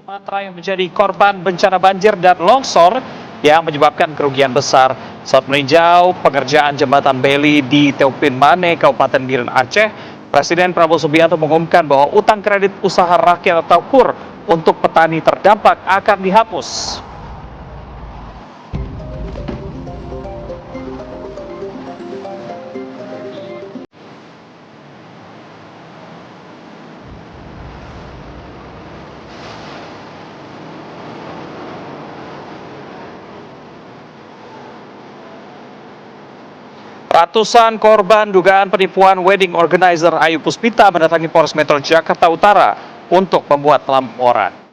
Sumatera yang menjadi korban bencana banjir dan longsor yang menyebabkan kerugian besar saat meninjau pengerjaan jembatan Beli di Teupin Mane, Kabupaten Biren Aceh. Presiden Prabowo Subianto mengumumkan bahwa utang kredit usaha rakyat atau KUR untuk petani terdampak akan dihapus. Ratusan korban dugaan penipuan wedding organizer Ayu Puspita mendatangi Polres Metro Jakarta Utara untuk membuat laporan.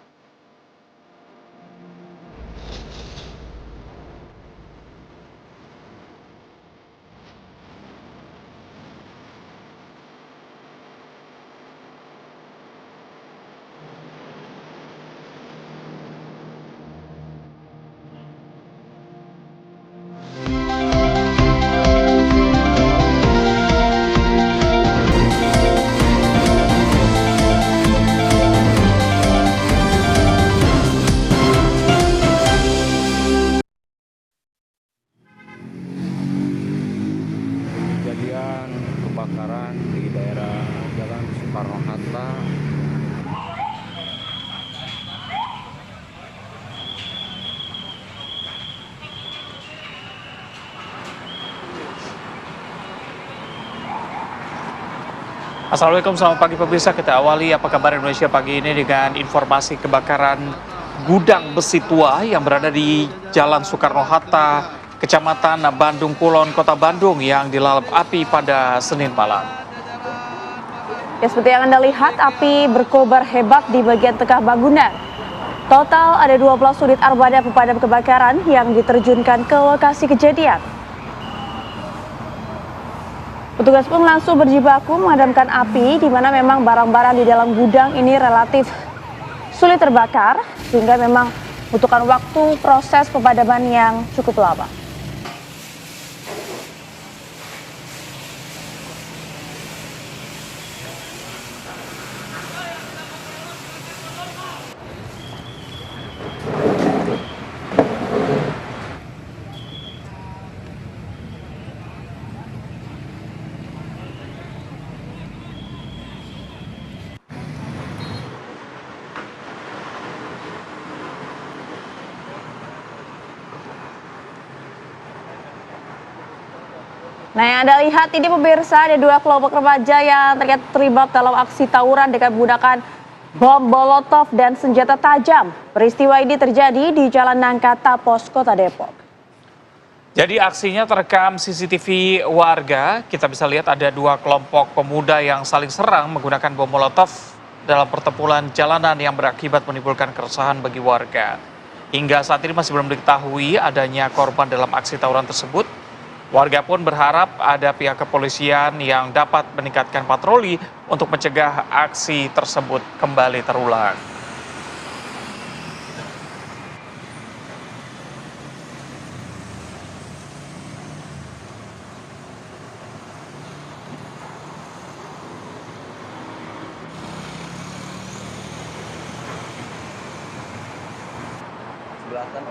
Kejadian kebakaran di daerah Jalan Soekarno-Hatta. Assalamualaikum, selamat pagi pemirsa. Kita awali apa kabar Indonesia pagi ini dengan informasi kebakaran gudang besi tua yang berada di Jalan Soekarno-Hatta, Kecamatan Bandung Kulon, Kota Bandung yang dilalap api pada Senin malam. Ya, seperti yang Anda lihat, api berkobar hebat di bagian tengah bangunan. Total ada 12 unit armada pemadam kebakaran yang diterjunkan ke lokasi kejadian. Petugas pun langsung berjibaku memadamkan api, di mana memang barang-barang di dalam gudang ini relatif sulit terbakar, sehingga memang membutuhkan waktu proses pemadaman yang cukup lama. Nah, yang Anda lihat ini pemirsa, ada dua kelompok remaja yang terlibat dalam aksi tawuran dengan menggunakan bom molotov dan senjata tajam. Peristiwa ini terjadi di Jalan Nangka Tapos, Kota Depok. Jadi aksinya terekam CCTV warga. Kita bisa lihat ada dua kelompok pemuda yang saling serang menggunakan bom molotov dalam pertempuran jalanan yang berakibat menimbulkan keresahan bagi warga. Hingga saat ini masih belum diketahui adanya korban dalam aksi tawuran tersebut. Warga pun berharap ada pihak kepolisian yang dapat meningkatkan patroli untuk mencegah aksi tersebut kembali terulang. Sebelah kan,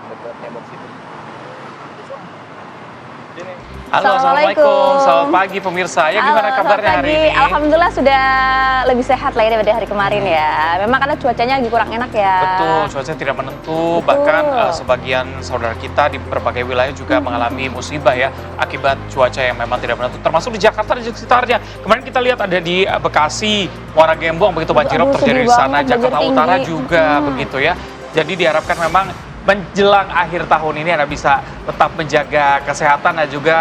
dekat tembok situ. Halo, Assalamualaikum. Selamat pagi pemirsa. Ya, gimana kabarnya hari ini? Alhamdulillah sudah lebih sehat lah ya daripada hari kemarin ya. Memang karena cuacanya lagi kurang enak ya. Betul, cuacanya tidak menentu. Betul. Bahkan sebagian saudara kita di berbagai wilayah juga mengalami musibah ya akibat cuaca yang memang tidak menentu. Termasuk di Jakarta dan sekitarnya. Kemarin kita lihat ada di Bekasi, Muara Gembong, begitu banjirop terjadi di sana. Jakarta Utara juga begitu ya. Jadi diharapkan memang menjelang akhir tahun ini Anda bisa tetap menjaga kesehatan dan juga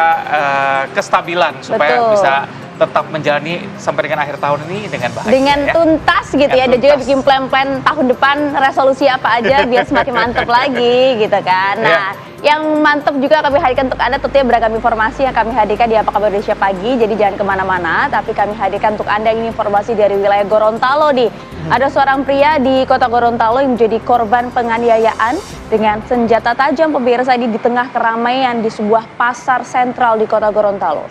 kestabilan supaya bisa tetap menjalani sampai dengan akhir tahun ini dengan bahagia. Dengan tuntas gitu ya, dan juga bikin plan-plan tahun depan, resolusi apa aja biar semakin mantap lagi gitu kan. Nah, yang mantap juga kami hadirkan untuk Anda tentunya beragam informasi yang kami hadirkan di Apa Kabar Indonesia Pagi. Jadi jangan kemana-mana, tapi kami hadirkan untuk Anda ini informasi dari wilayah Gorontalo nih. Ada seorang pria di kota Gorontalo yang menjadi korban penganiayaan dengan senjata tajam pemirsa ini di tengah keramaian di sebuah pasar sentral di kota Gorontalo.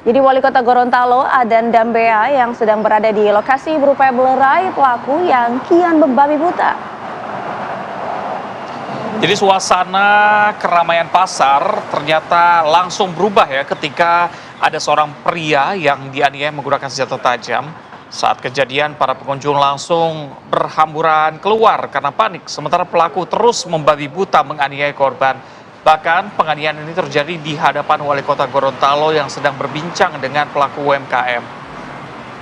Jadi Wali Kota Gorontalo, Adan Dambea, yang sedang berada di lokasi berupaya melerai pelaku yang kian membabi buta. Jadi suasana keramaian pasar ternyata langsung berubah ya ketika ada seorang pria yang dianiaya menggunakan senjata tajam. Saat kejadian, para pengunjung langsung berhamburan keluar karena panik, sementara pelaku terus membabi buta menganiaya korban. Bahkan penganiayaan ini terjadi di hadapan Wali Kota Gorontalo yang sedang berbincang dengan pelaku UMKM.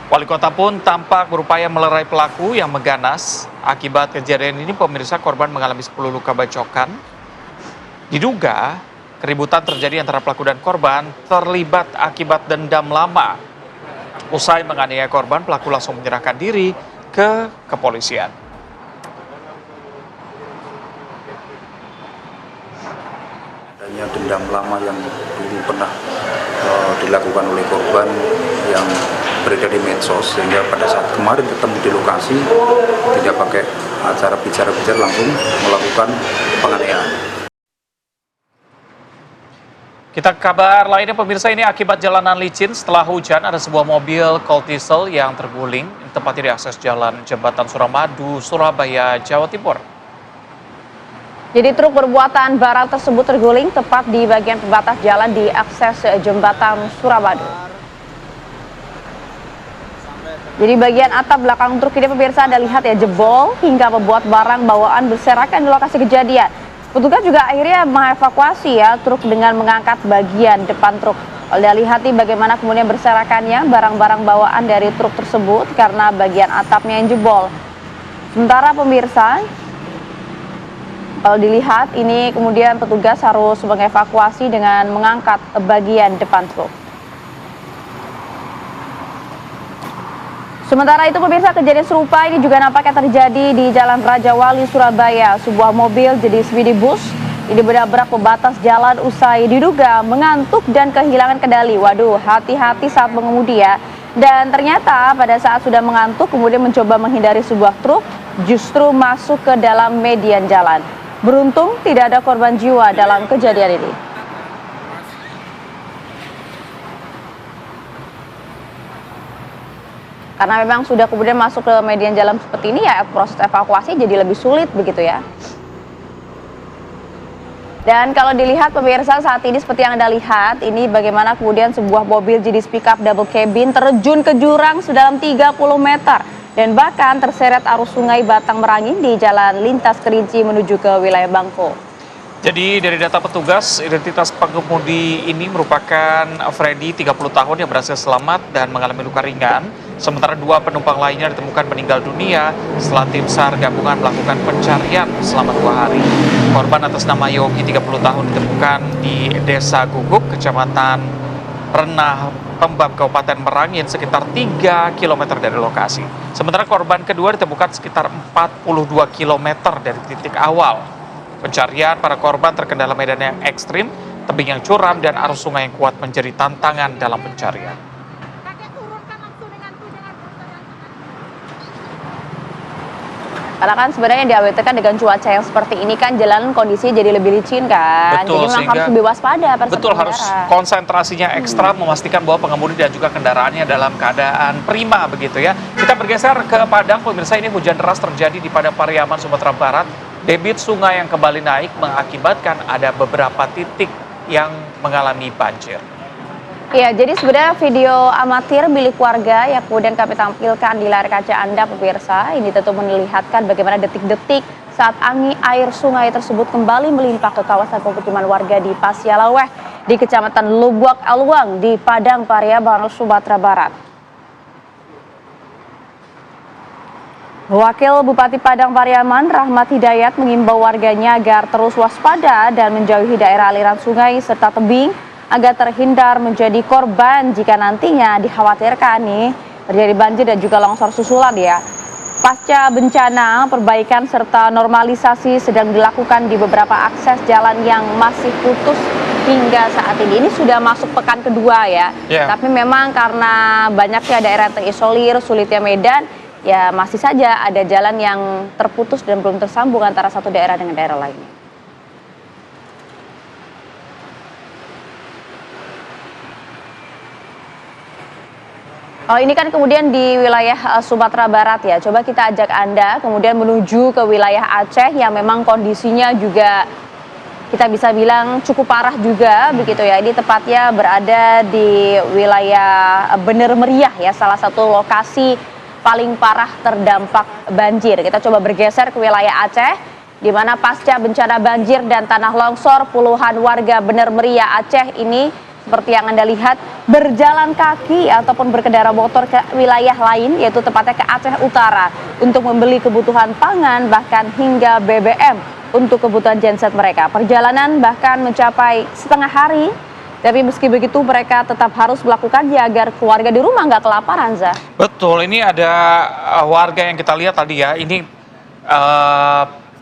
Wali Kota pun tampak berupaya melerai pelaku yang mengganas. Akibat kejadian ini, pemirsa, korban mengalami 10 luka bacokan. Diduga keributan terjadi antara pelaku dan korban terlibat akibat dendam lama. Usai menganiaya korban, pelaku langsung menyerahkan diri ke kepolisian. Adanya dendam lama yang dulu pernah dilakukan oleh korban yang beredar di medsos, sehingga pada saat kemarin ketemu di lokasi tidak pakai acara bicara-bicara, langsung melakukan penganiayaan. Kita ke kabar lainnya, pemirsa, ini akibat jalanan licin setelah hujan, ada sebuah mobil Colt Diesel yang terguling tepatnya di akses jalan Jembatan Suramadu, Surabaya, Jawa Timur. Jadi truk bermuatan barang tersebut terguling tepat di bagian pembatas jalan di akses Jembatan Suramadu. Jadi bagian atap belakang truk ini, pemirsa, Anda lihat ya, jebol hingga membuat barang bawaan berserakan di lokasi kejadian. Petugas juga akhirnya mengevakuasi ya truk dengan mengangkat bagian depan truk. Anda lihat nih bagaimana kemudian berserakannya barang-barang bawaan dari truk tersebut karena bagian atapnya yang jebol. Sementara pemirsa, kalau dilihat ini kemudian petugas harus mengevakuasi dengan mengangkat bagian depan truk. Sementara itu, pemirsa, kejadian serupa ini juga nampaknya terjadi di Jalan Raja Wali, Surabaya. Sebuah mobil jenis minibus ini menabrak pembatas jalan usai diduga mengantuk dan kehilangan kendali. Waduh, hati-hati saat mengemudi ya. Dan ternyata pada saat sudah mengantuk kemudian mencoba menghindari sebuah truk, justru masuk ke dalam median jalan. Beruntung tidak ada korban jiwa dalam kejadian ini. Karena memang sudah kemudian masuk ke median jalan seperti ini ya, proses evakuasi jadi lebih sulit begitu ya. Dan kalau dilihat, pemirsa, saat ini seperti yang Anda lihat, ini bagaimana kemudian sebuah mobil jenis pickup double cabin terjun ke jurang sedalam 30 meter. Dan bahkan terseret arus sungai Batang Merangin di Jalan Lintas Kerinci menuju ke wilayah Bangko. Jadi dari data petugas, identitas pengemudi ini merupakan Freddy, 30 tahun, yang berhasil selamat dan mengalami luka ringan. Sementara 2 penumpang lainnya ditemukan meninggal dunia setelah tim SAR gabungan melakukan pencarian selama 2 hari. Korban atas nama Yogi, 30 tahun, ditemukan di Desa Guguk, Kecamatan Renah Pembab, Kabupaten Merangin, sekitar 3 km dari lokasi. Sementara korban kedua ditemukan sekitar 42 km dari titik awal. Pencarian para korban terkendala medan yang ekstrim, tebing yang curam, dan arus sungai yang kuat menjadi tantangan dalam pencarian. Karena kan sebenarnya diawetkan dengan cuaca yang seperti ini kan jalan kondisi jadi lebih licin kan. Betul, jadi memang harus lebih waspada. Betul, harus konsentrasinya ekstra memastikan bahwa pengemudi dan juga kendaraannya dalam keadaan prima begitu ya. Kita bergeser ke Padang, pemirsa, ini hujan deras terjadi di Padang Pariaman, Sumatera Barat. Debit sungai yang kembali naik mengakibatkan ada beberapa titik yang mengalami banjir. Ya, jadi sebenarnya video amatir milik warga yang kemudian kami tampilkan di layar kaca Anda, pemirsa, ini tentu memperlihatkan bagaimana detik-detik saat air sungai tersebut kembali melimpah ke kawasan pemukiman warga di Pasialaweh di Kecamatan Lubuak Aluang di Padang Pariaman, Sumatera Barat. Wakil Bupati Padang Pariaman, Rahmat Hidayat, mengimbau warganya agar terus waspada dan menjauhi daerah aliran sungai serta tebing agar terhindar menjadi korban jika nantinya dikhawatirkan nih terjadi banjir dan juga longsor susulan ya. Pasca bencana, perbaikan serta normalisasi sedang dilakukan di beberapa akses jalan yang masih putus hingga saat ini. Ini sudah masuk pekan kedua ya. Tapi memang karena banyaknya daerah yang terisolir, sulitnya medan, ya masih saja ada jalan yang terputus dan belum tersambung antara satu daerah dengan daerah lainnya. Oh, ini kan kemudian di wilayah Sumatera Barat ya. Coba kita ajak Anda kemudian menuju ke wilayah Aceh yang memang kondisinya juga kita bisa bilang cukup parah juga begitu ya. Ini tepatnya berada di wilayah Bener Meriah ya, salah satu lokasi paling parah terdampak banjir. Kita coba bergeser ke wilayah Aceh, di mana pasca bencana banjir dan tanah longsor, puluhan warga Bener Meriah Aceh ini seperti yang Anda lihat berjalan kaki ataupun berkendara motor ke wilayah lain, yaitu tepatnya ke Aceh Utara untuk membeli kebutuhan pangan bahkan hingga BBM untuk kebutuhan genset mereka. Perjalanan bahkan mencapai setengah hari, tapi meski begitu mereka tetap harus melakukannya agar keluarga di rumah nggak kelaparan, Zah. Betul, ini ada warga yang kita lihat tadi ya, ini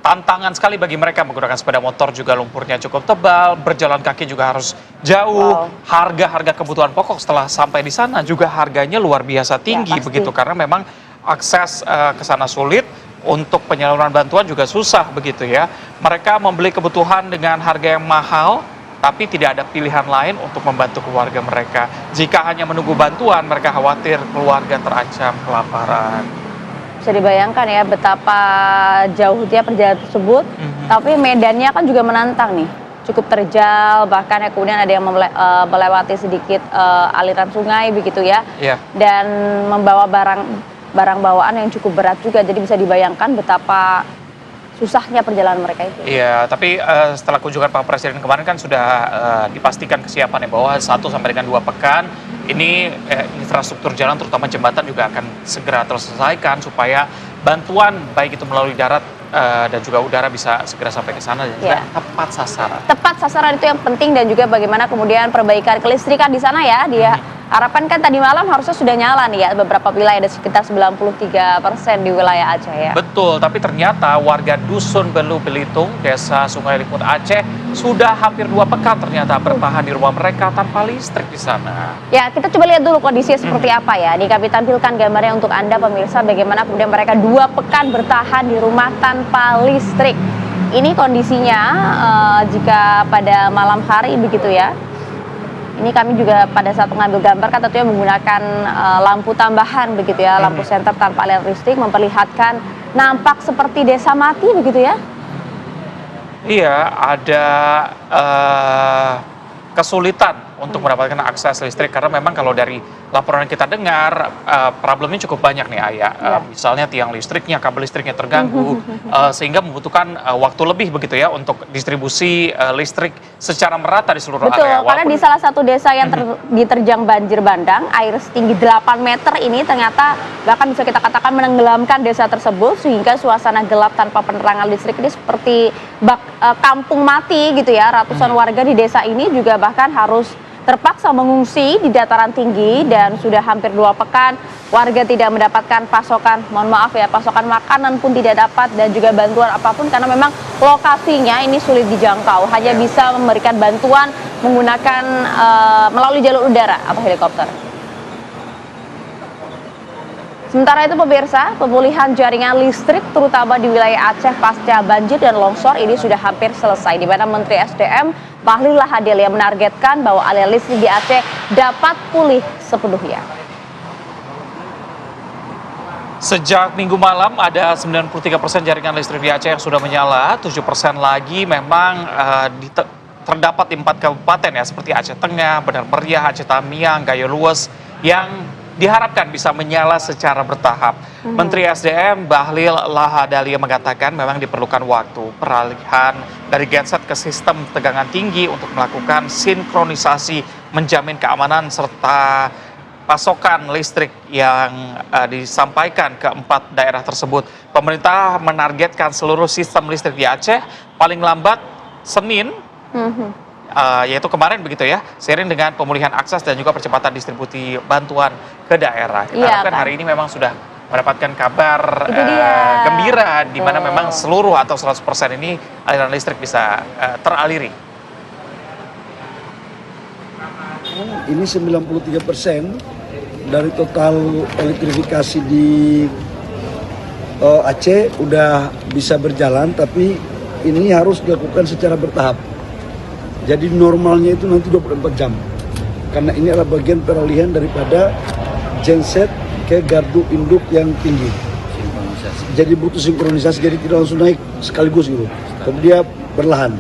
tantangan sekali bagi mereka menggunakan sepeda motor, juga lumpurnya cukup tebal, berjalan kaki juga harus jauh. Harga-harga kebutuhan pokok setelah sampai di sana juga harganya luar biasa tinggi Ya, begitu, karena memang akses ke sana sulit, untuk penyaluran bantuan juga susah begitu ya. Mereka membeli kebutuhan dengan harga yang mahal, tapi tidak ada pilihan lain untuk membantu keluarga mereka. Jika hanya menunggu bantuan, mereka khawatir keluarga terancam kelaparan. Bisa dibayangkan ya betapa jauhnya perjalanan tersebut, tapi medannya kan juga menantang nih, cukup terjal, bahkan ya kemudian ada yang melewati sedikit aliran sungai begitu ya, dan membawa barang bawaan yang cukup berat juga, jadi bisa dibayangkan betapa susahnya perjalanan mereka itu. Iya, tapi setelah kunjungan Pak Presiden kemarin kan sudah dipastikan kesiapannya bahwa 1 sampai dengan 2 pekan ini infrastruktur jalan terutama jembatan juga akan segera terselesaikan supaya bantuan baik itu melalui darat dan juga udara bisa segera sampai ke sana dan juga tepat sasaran. Tepat sasaran itu yang penting, dan juga bagaimana kemudian perbaikan kelistrikan di sana ya. Dia harapan kan tadi malam harusnya sudah nyala nih ya, beberapa wilayah, ada sekitar 93% di wilayah Aceh ya. Betul, tapi ternyata warga Dusun Belu Belitung, Desa Sungai Liput Aceh sudah hampir 2 pekan ternyata bertahan di rumah mereka tanpa listrik di sana. Ya, kita coba lihat dulu kondisinya seperti apa ya. Ini kami tampilkan gambarnya untuk Anda pemirsa, bagaimana kemudian mereka 2 pekan bertahan di rumah tanpa listrik. Ini kondisinya jika pada malam hari begitu ya. Ini kami juga pada saat mengambil gambar kan tentunya menggunakan lampu tambahan begitu ya, lampu senter tanpa aliran listrik, memperlihatkan nampak seperti desa mati begitu ya. Iya, ada kesulitan untuk mendapatkan akses listrik karena memang kalau dari laporan yang kita dengar problemnya cukup banyak nih Ayah. Misalnya tiang listriknya, kabel listriknya terganggu sehingga membutuhkan waktu lebih begitu ya untuk distribusi listrik secara merata di seluruh area. Betul, karena di salah satu desa yang diterjang banjir bandang, air setinggi 8 meter ini ternyata bahkan bisa kita katakan menenggelamkan desa tersebut, sehingga suasana gelap tanpa penerangan listrik ini seperti kampung mati gitu ya. Ratusan warga di desa ini juga bahkan harus terpaksa mengungsi di dataran tinggi, dan sudah hampir 2 pekan warga tidak mendapatkan pasokan, mohon maaf ya, pasokan makanan pun tidak dapat, dan juga bantuan apapun karena memang lokasinya ini sulit dijangkau, hanya bisa memberikan bantuan menggunakan melalui jalur udara atau helikopter. Sementara itu pemirsa, pemulihan jaringan listrik terutama di wilayah Aceh pasca banjir dan longsor ini sudah hampir selesai, di mana Menteri SDM Bahlil Lahadalia menargetkan bahwa aliran listrik di Aceh dapat pulih sepenuhnya. Sejak minggu malam ada 93% jaringan listrik di Aceh yang sudah menyala, 7% lagi memang terdapat di 4 kabupaten ya, seperti Aceh Tengah, Bener Meriah, Aceh Tamiang, Gayo Lues, yang diharapkan bisa menyala secara bertahap. Menteri SDM Bahlil Lahadalia mengatakan memang diperlukan waktu peralihan dari genset ke sistem tegangan tinggi untuk melakukan sinkronisasi, menjamin keamanan serta pasokan listrik yang disampaikan ke 4 daerah tersebut. Pemerintah menargetkan seluruh sistem listrik di Aceh paling lambat Senin, yaitu kemarin begitu ya, seiring dengan pemulihan akses dan juga percepatan distribusi bantuan ke daerah. Kita harapkan hari ini memang sudah mendapatkan kabar gembira, di mana memang seluruh atau 100% ini aliran listrik bisa teraliri. Ini 93% dari total elektrifikasi di Aceh udah bisa berjalan, tapi ini harus dilakukan secara bertahap. Jadi normalnya itu nanti 24 jam. Karena ini adalah bagian peralihan daripada genset ke gardu induk yang tinggi. Jadi butuh sinkronisasi, jadi tidak langsung naik sekaligus gitu. Tapi dia berlahan.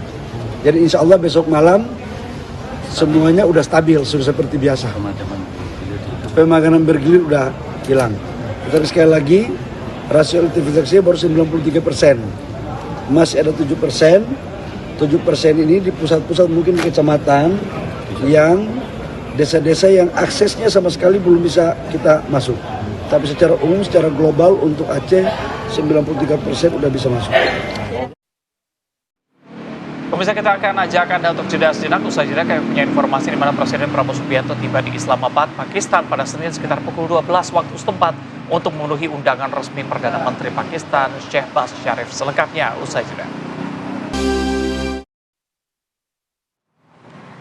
Jadi insya Allah besok malam semuanya udah stabil, sudah seperti biasa. Pemakanan bergilir udah hilang. Tetapi sekali lagi, rasio elektrifikasinya baru 93%. Masih ada 7%. 7% ini di pusat-pusat mungkin di kecamatan yang desa-desa yang aksesnya sama sekali belum bisa kita masuk. Tapi secara umum, secara global untuk Aceh 93% udah bisa masuk. Pemirsa, kita akan ajak Anda untuk jeda sejenak. Usai jeda kami punya informasi di mana Presiden Prabowo Subianto tiba di Islamabad, Pakistan pada Senin sekitar pukul 12 waktu setempat untuk memenuhi undangan resmi Perdana Menteri Pakistan Shehbaz Sharif. Selengkapnya usai jeda.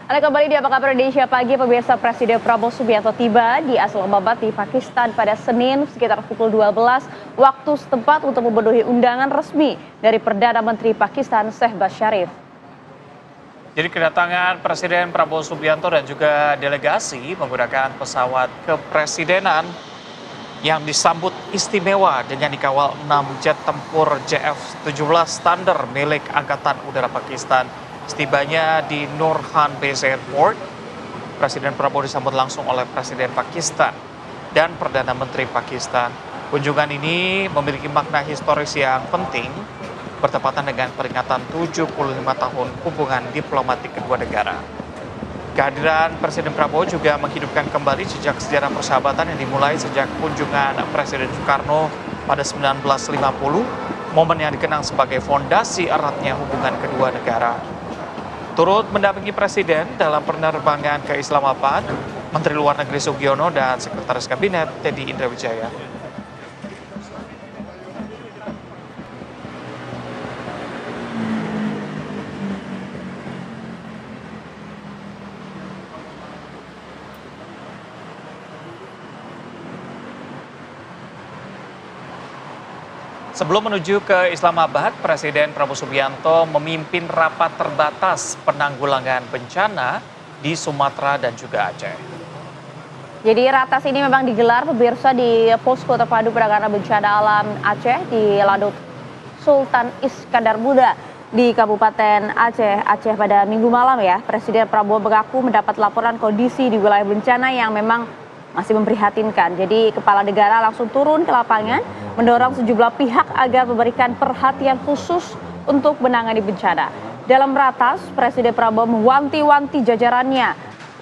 Anda kembali di Apa Kabar Indonesia Pagi. Pemirsa, Presiden Prabowo Subianto tiba di Islamabad di Pakistan pada Senin sekitar pukul 12 waktu setempat untuk memenuhi undangan resmi dari Perdana Menteri Pakistan Shehbaz Sharif. Jadi kedatangan Presiden Prabowo Subianto dan juga delegasi menggunakan pesawat kepresidenan yang disambut istimewa dengan dikawal 6 jet tempur JF-17 Thunder milik Angkatan Udara Pakistan. Setibanya di Nurhan Base Airport, Presiden Prabowo disambut langsung oleh Presiden Pakistan dan Perdana Menteri Pakistan. Kunjungan ini memiliki makna historis yang penting, bertepatan dengan peringatan 75 tahun hubungan diplomatik kedua negara. Kehadiran Presiden Prabowo juga menghidupkan kembali jejak sejarah persahabatan yang dimulai sejak kunjungan Presiden Soekarno pada 1950, momen yang dikenang sebagai fondasi eratnya hubungan kedua negara. Turut mendampingi Presiden dalam penerbangan ke Islamabad, Menteri Luar Negeri Sugiono dan Sekretaris Kabinet Teddy Indrawijaya. Sebelum menuju ke Islamabad, Presiden Prabowo Subianto memimpin rapat terbatas penanggulangan bencana di Sumatera dan juga Aceh. Jadi ratas ini memang digelar pemirsa di Posko Terpadu Penanganan Bencana Alam Aceh di Ladut Sultan Iskandar Muda di Kabupaten Aceh pada Minggu malam ya. Presiden Prabowo mengaku mendapat laporan kondisi di wilayah bencana yang memang masih memprihatinkan. Jadi kepala negara langsung turun ke lapangan mendorong sejumlah pihak agar memberikan perhatian khusus untuk menangani bencana. Dalam ratas, Presiden Prabowo mewanti-wanti jajarannya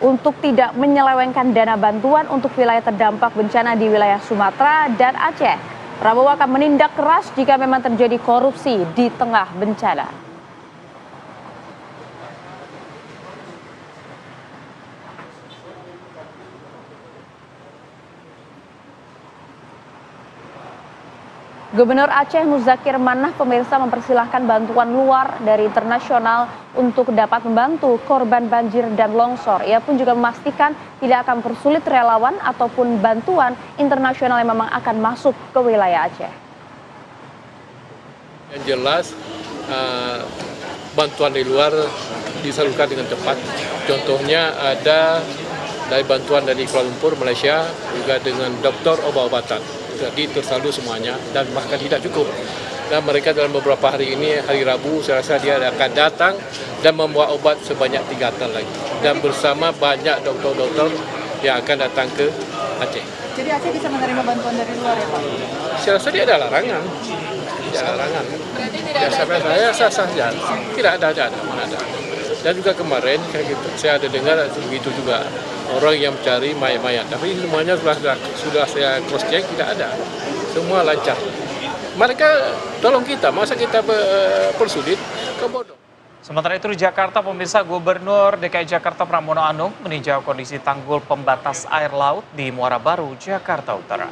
untuk tidak menyelewengkan dana bantuan untuk wilayah terdampak bencana di wilayah Sumatera dan Aceh. Prabowo akan menindak keras jika memang terjadi korupsi di tengah bencana. Gubernur Aceh Muzakir Manaf pemirsa mempersilahkan bantuan luar dari internasional untuk dapat membantu korban banjir dan longsor. Ia pun juga memastikan tidak akan mempersulit relawan ataupun bantuan internasional yang memang akan masuk ke wilayah Aceh. Yang jelas bantuan dari luar disalurkan dengan cepat. Contohnya ada dari bantuan dari Kuala Lumpur, Malaysia, juga dengan dokter obat-obatan. Jadi tersalur semuanya dan bahkan tidak cukup. Dan mereka dalam beberapa hari ini, hari Rabu, saya rasa dia akan datang dan membawa obat sebanyak 3 ton lagi. Dan bersama banyak dokter-dokter yang akan datang ke Aceh. Jadi Aceh bisa menerima bantuan dari luar ya Pak? Saya rasa dia ada larangan. Tidak ada larangan. Ya, saya sah saja. Tidak ada, mana ada. Dan juga kemarin saya ada dengar begitu juga orang yang mencari mayat-mayat. Tapi semuanya sudah saya cross check, tidak ada. Semua lancar. Mereka tolong kita, masa kita persulit, kebodoh. Sementara itu di Jakarta, pemirsa, Gubernur DKI Jakarta Pramono Anung meninjau kondisi tanggul pembatas air laut di Muara Baru, Jakarta Utara.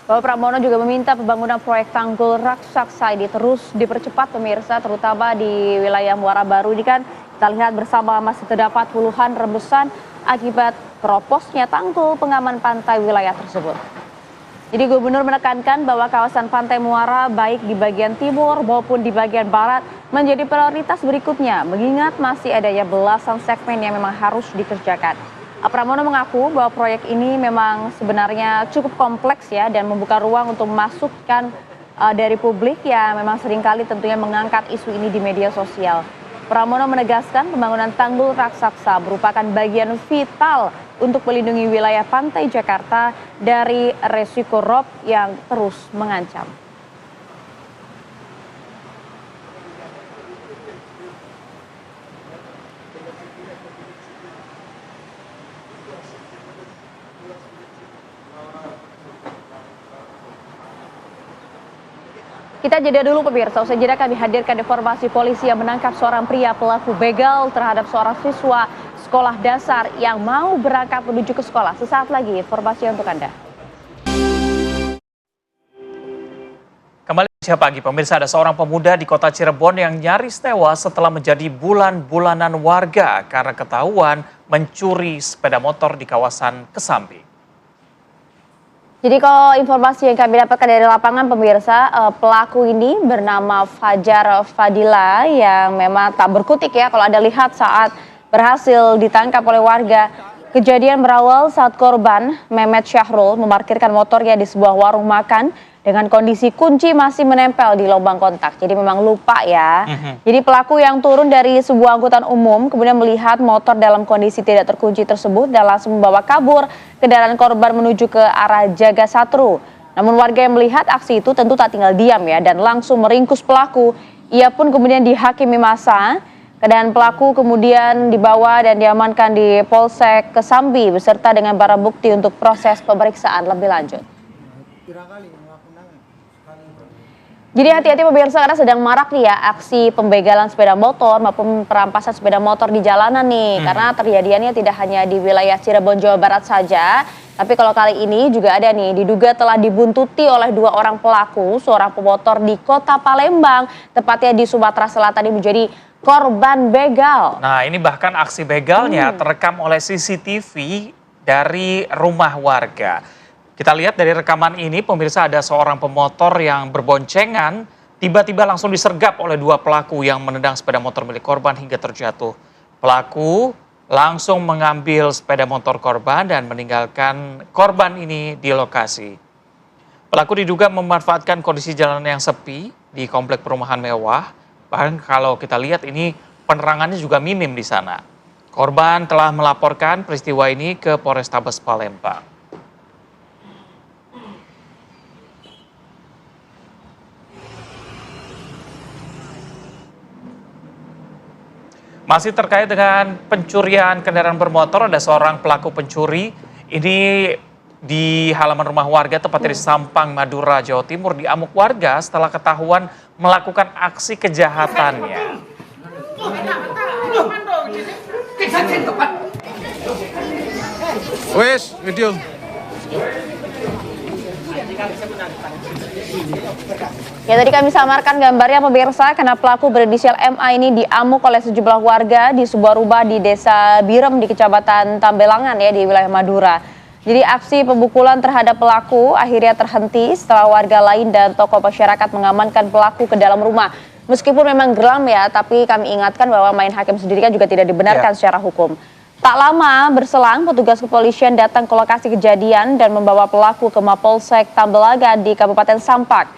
Bapak Pramono juga meminta pembangunan proyek tanggul raksasa ini terus dipercepat pemirsa, terutama di wilayah Muara Baru ini kan kita lihat bersama masih terdapat puluhan rembesan akibat keroposnya tanggul pengaman pantai wilayah tersebut. Jadi Gubernur menekankan bahwa kawasan pantai Muara baik di bagian timur maupun di bagian barat menjadi prioritas berikutnya mengingat masih adanya belasan segmen yang memang harus dikerjakan. Pramono mengaku bahwa proyek ini memang sebenarnya cukup kompleks ya dan membuka ruang untuk memasukkan dari publik yang memang seringkali tentunya mengangkat isu ini di media sosial. Pramono menegaskan pembangunan tanggul raksasa merupakan bagian vital untuk melindungi wilayah pantai Jakarta dari resiko rob yang terus mengancam. Kita jeda dulu pemirsa, usai jeda kami hadirkan informasi polisi yang menangkap seorang pria pelaku begal terhadap seorang siswa sekolah dasar yang mau berangkat menuju ke sekolah. Sesaat lagi informasi untuk Anda. Kembali siapa pagi pemirsa, ada seorang pemuda di kota Cirebon yang nyaris tewas setelah menjadi bulan-bulanan warga karena ketahuan mencuri sepeda motor di kawasan Kesambi. Jadi kalau informasi yang kami dapatkan dari lapangan pemirsa, pelaku ini bernama Fajar Fadila yang memang tak berkutik ya kalau Anda lihat saat berhasil ditangkap oleh warga. Kejadian berawal saat korban Mehmet Syahrul memarkirkan motornya di sebuah warung makan dengan kondisi kunci masih menempel di lubang kontak. Jadi memang lupa ya. Jadi pelaku yang turun dari sebuah angkutan umum kemudian melihat motor dalam kondisi tidak terkunci tersebut dan langsung membawa kabur kendaraan korban menuju ke arah Jaga Satru. Namun warga yang melihat aksi itu tentu tak tinggal diam ya dan langsung meringkus pelaku. Ia pun kemudian dihakimi massa. Dan pelaku kemudian dibawa dan diamankan di Polsek Kesambi beserta dengan barang bukti untuk proses pemeriksaan lebih lanjut. Jadi hati-hati pemirsa karena sedang marak nih ya aksi pembegalan sepeda motor maupun perampasan sepeda motor di jalanan nih. Karena terjadiannya tidak hanya di wilayah Cirebon, Jawa Barat saja. Tapi kalau kali ini juga ada nih, diduga telah dibuntuti oleh dua orang pelaku, seorang pemotor di kota Palembang, tepatnya di Sumatera Selatan ini menjadi korban begal. Nah ini bahkan aksi begalnya terekam oleh CCTV dari rumah warga. Kita lihat dari rekaman ini pemirsa ada seorang pemotor yang berboncengan tiba-tiba langsung disergap oleh dua pelaku yang menendang sepeda motor milik korban hingga terjatuh. Pelaku langsung mengambil sepeda motor korban dan meninggalkan korban ini di lokasi. Pelaku diduga memanfaatkan kondisi jalan yang sepi di komplek perumahan mewah. Bahkan kalau kita lihat ini penerangannya juga minim di sana. Korban telah melaporkan peristiwa ini ke Polrestabes Palembang. Masih terkait dengan pencurian kendaraan bermotor, ada seorang pelaku pencuri ini di halaman rumah warga tepatnya di Sampang, Madura, Jawa Timur diamuk warga setelah ketahuan melakukan aksi kejahatannya. Wes, video. Ya tadi kami samarkan gambarnya pemirsa karena pelaku berinisial MA ini diamuk oleh sejumlah warga di sebuah rumah di Desa Birem di Kecamatan Tambelangan ya di wilayah Madura. Jadi aksi pemukulan terhadap pelaku akhirnya terhenti setelah warga lain dan tokoh masyarakat mengamankan pelaku ke dalam rumah. Meskipun memang geram ya, tapi kami ingatkan bahwa main hakim sendiri kan juga tidak dibenarkan secara hukum. Tak lama berselang, petugas kepolisian datang ke lokasi kejadian dan membawa pelaku ke Mapolsek Tambelangan di Kabupaten Sampang.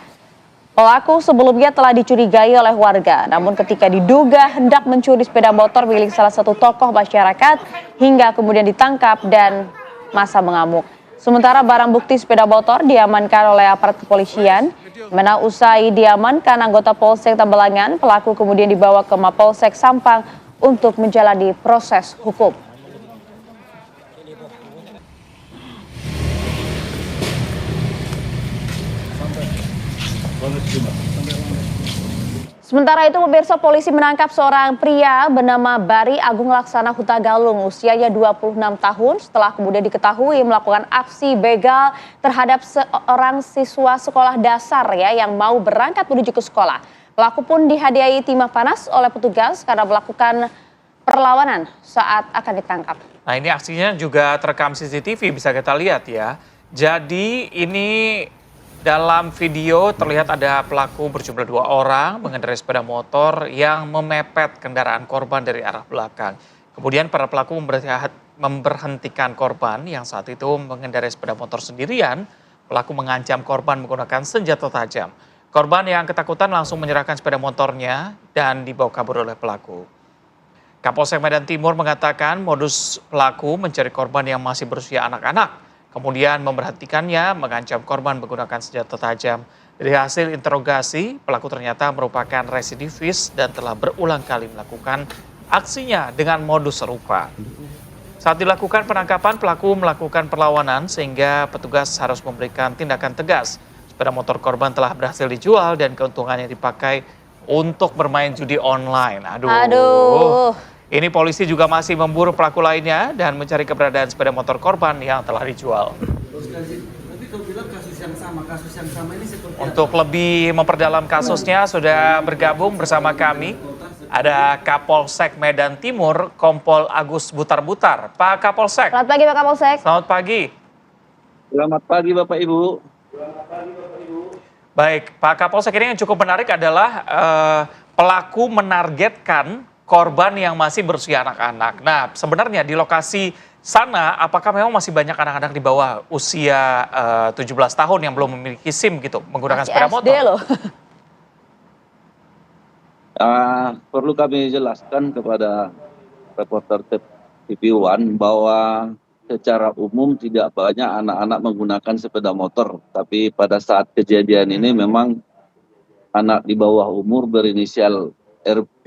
Pelaku sebelumnya telah dicurigai oleh warga, namun ketika diduga hendak mencuri sepeda motor milik salah satu tokoh masyarakat hingga kemudian ditangkap dan masa mengamuk. Sementara barang bukti sepeda motor diamankan oleh aparat kepolisian. Mana usai diamankan anggota Polsek Tambelangan, pelaku kemudian dibawa ke Mapolsek Sampang untuk menjalani proses hukum. Sementara itu pemirsa, polisi menangkap seorang pria bernama Bari Agung Laksana Hutagalung, usianya 26 tahun setelah kemudian diketahui melakukan aksi begal terhadap seorang siswa sekolah dasar ya yang mau berangkat menuju ke sekolah. Pelaku pun dihadiahi timah panas oleh petugas karena melakukan perlawanan saat akan ditangkap. Nah ini aksinya juga terekam CCTV bisa kita lihat ya. Jadi ini dalam video terlihat ada pelaku berjumlah 2 orang mengendarai sepeda motor yang memepet kendaraan korban dari arah belakang. Kemudian para pelaku memberhentikan korban yang saat itu mengendarai sepeda motor sendirian, pelaku mengancam korban menggunakan senjata tajam. Korban yang ketakutan langsung menyerahkan sepeda motornya dan dibawa kabur oleh pelaku. Kapolsek Medan Timur mengatakan modus pelaku mencari korban yang masih berusia anak-anak, kemudian memberhentikannya, mengancam korban menggunakan senjata tajam. Dari hasil interogasi, pelaku ternyata merupakan residivis dan telah berulang kali melakukan aksinya dengan modus serupa. Saat dilakukan penangkapan, pelaku melakukan perlawanan sehingga petugas harus memberikan tindakan tegas. Sepeda motor korban telah berhasil dijual dan keuntungannya dipakai untuk bermain judi online. Aduh. Ini polisi juga masih memburu pelaku lainnya dan mencari keberadaan sepeda motor korban yang telah dijual. Tapi kalau bilang kasus yang sama ini seperti Untuk lebih memperdalam kasusnya sudah bergabung bersama kami. Ada Kapolsek Medan Timur, Kompol Agus Butar-Butar. Pak Kapolsek. Selamat pagi Pak Kapolsek. Selamat pagi. Selamat pagi Bapak Ibu. Baik, Pak Kapolsek, ini yang cukup menarik adalah pelaku menargetkan korban yang masih berusia anak-anak. Nah, sebenarnya di lokasi sana, apakah memang masih banyak anak-anak di bawah usia 17 tahun yang belum memiliki SIM gitu, menggunakan Masih sepeda SD motor? loh. Perlu kami jelaskan kepada reporter TV One bahwa secara umum tidak banyak anak-anak menggunakan sepeda motor. Tapi pada saat kejadian ini memang anak di bawah umur berinisial RB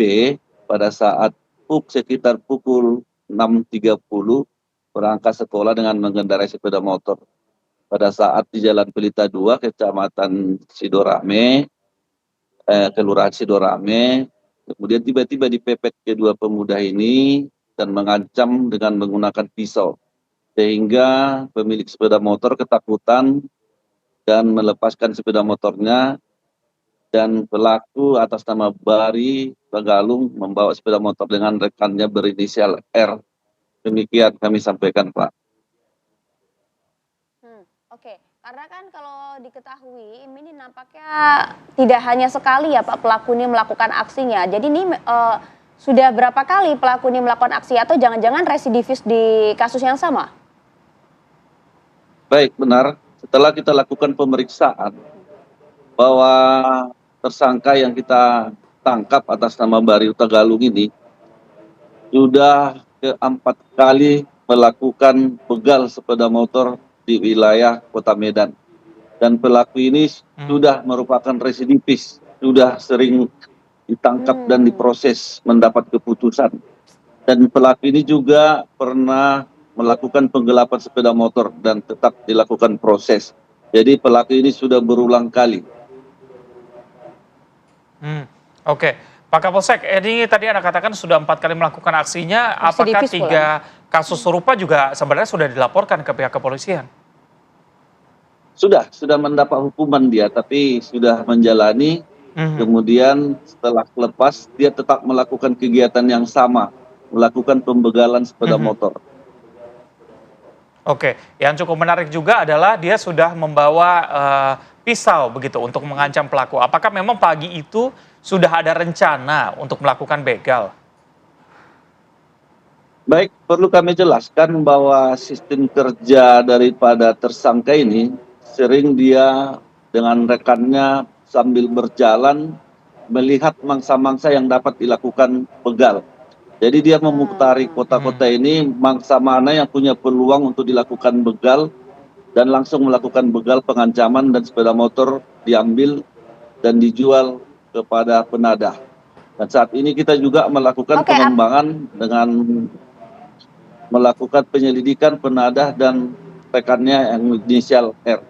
pada saat sekitar pukul 6.30 berangkat sekolah dengan mengendarai sepeda motor. Pada saat di Jalan Pelita 2, Kecamatan Sidorame, Kelurahan Sidorame, kemudian tiba-tiba dipepet kedua pemuda ini dan mengancam dengan menggunakan pisau. Sehingga pemilik sepeda motor ketakutan dan melepaskan sepeda motornya, dan pelaku atas nama Bari Tagalung membawa sepeda motor dengan rekannya berinisial R. Demikian kami sampaikan, Pak. Oke, karena kan kalau diketahui ini nampaknya tidak hanya sekali ya Pak pelaku ini melakukan aksinya. Jadi ini sudah berapa kali pelaku ini melakukan aksi atau jangan-jangan residivis di kasus yang sama? Baik, benar. Setelah kita lakukan pemeriksaan bahwa tersangka yang kita tangkap atas nama Bari Tagalung ini sudah keempat kali melakukan begal sepeda motor di wilayah Kota Medan. Dan pelaku ini sudah merupakan residivis, sudah sering ditangkap dan diproses mendapat keputusan. Dan pelaku ini juga pernah melakukan penggelapan sepeda motor dan tetap dilakukan proses. Jadi pelaku ini sudah berulang kali. Oke, Pak Kapolsek, ini tadi Anda katakan sudah 4 kali melakukan aksinya. Apakah 3 kasus serupa juga sebenarnya sudah dilaporkan ke pihak kepolisian? Sudah mendapat hukuman dia, tapi sudah menjalani. Kemudian setelah lepas, dia tetap melakukan kegiatan yang sama, melakukan pembegalan sepeda motor. Oke, yang cukup menarik juga adalah dia sudah membawa pisau begitu untuk mengancam pelaku. Apakah memang pagi itu sudah ada rencana untuk melakukan begal? Baik, perlu kami jelaskan bahwa sistem kerja daripada tersangka ini sering dia dengan rekannya sambil berjalan melihat mangsa-mangsa yang dapat dilakukan begal. Jadi dia memutari kota-kota ini, mangsa mana yang punya peluang untuk dilakukan begal, dan langsung melakukan begal pengancaman, dan sepeda motor diambil dan dijual kepada penadah. Dan saat ini kita juga melakukan pengembangan dengan melakukan penyelidikan penadah dan rekannya yang inisial R.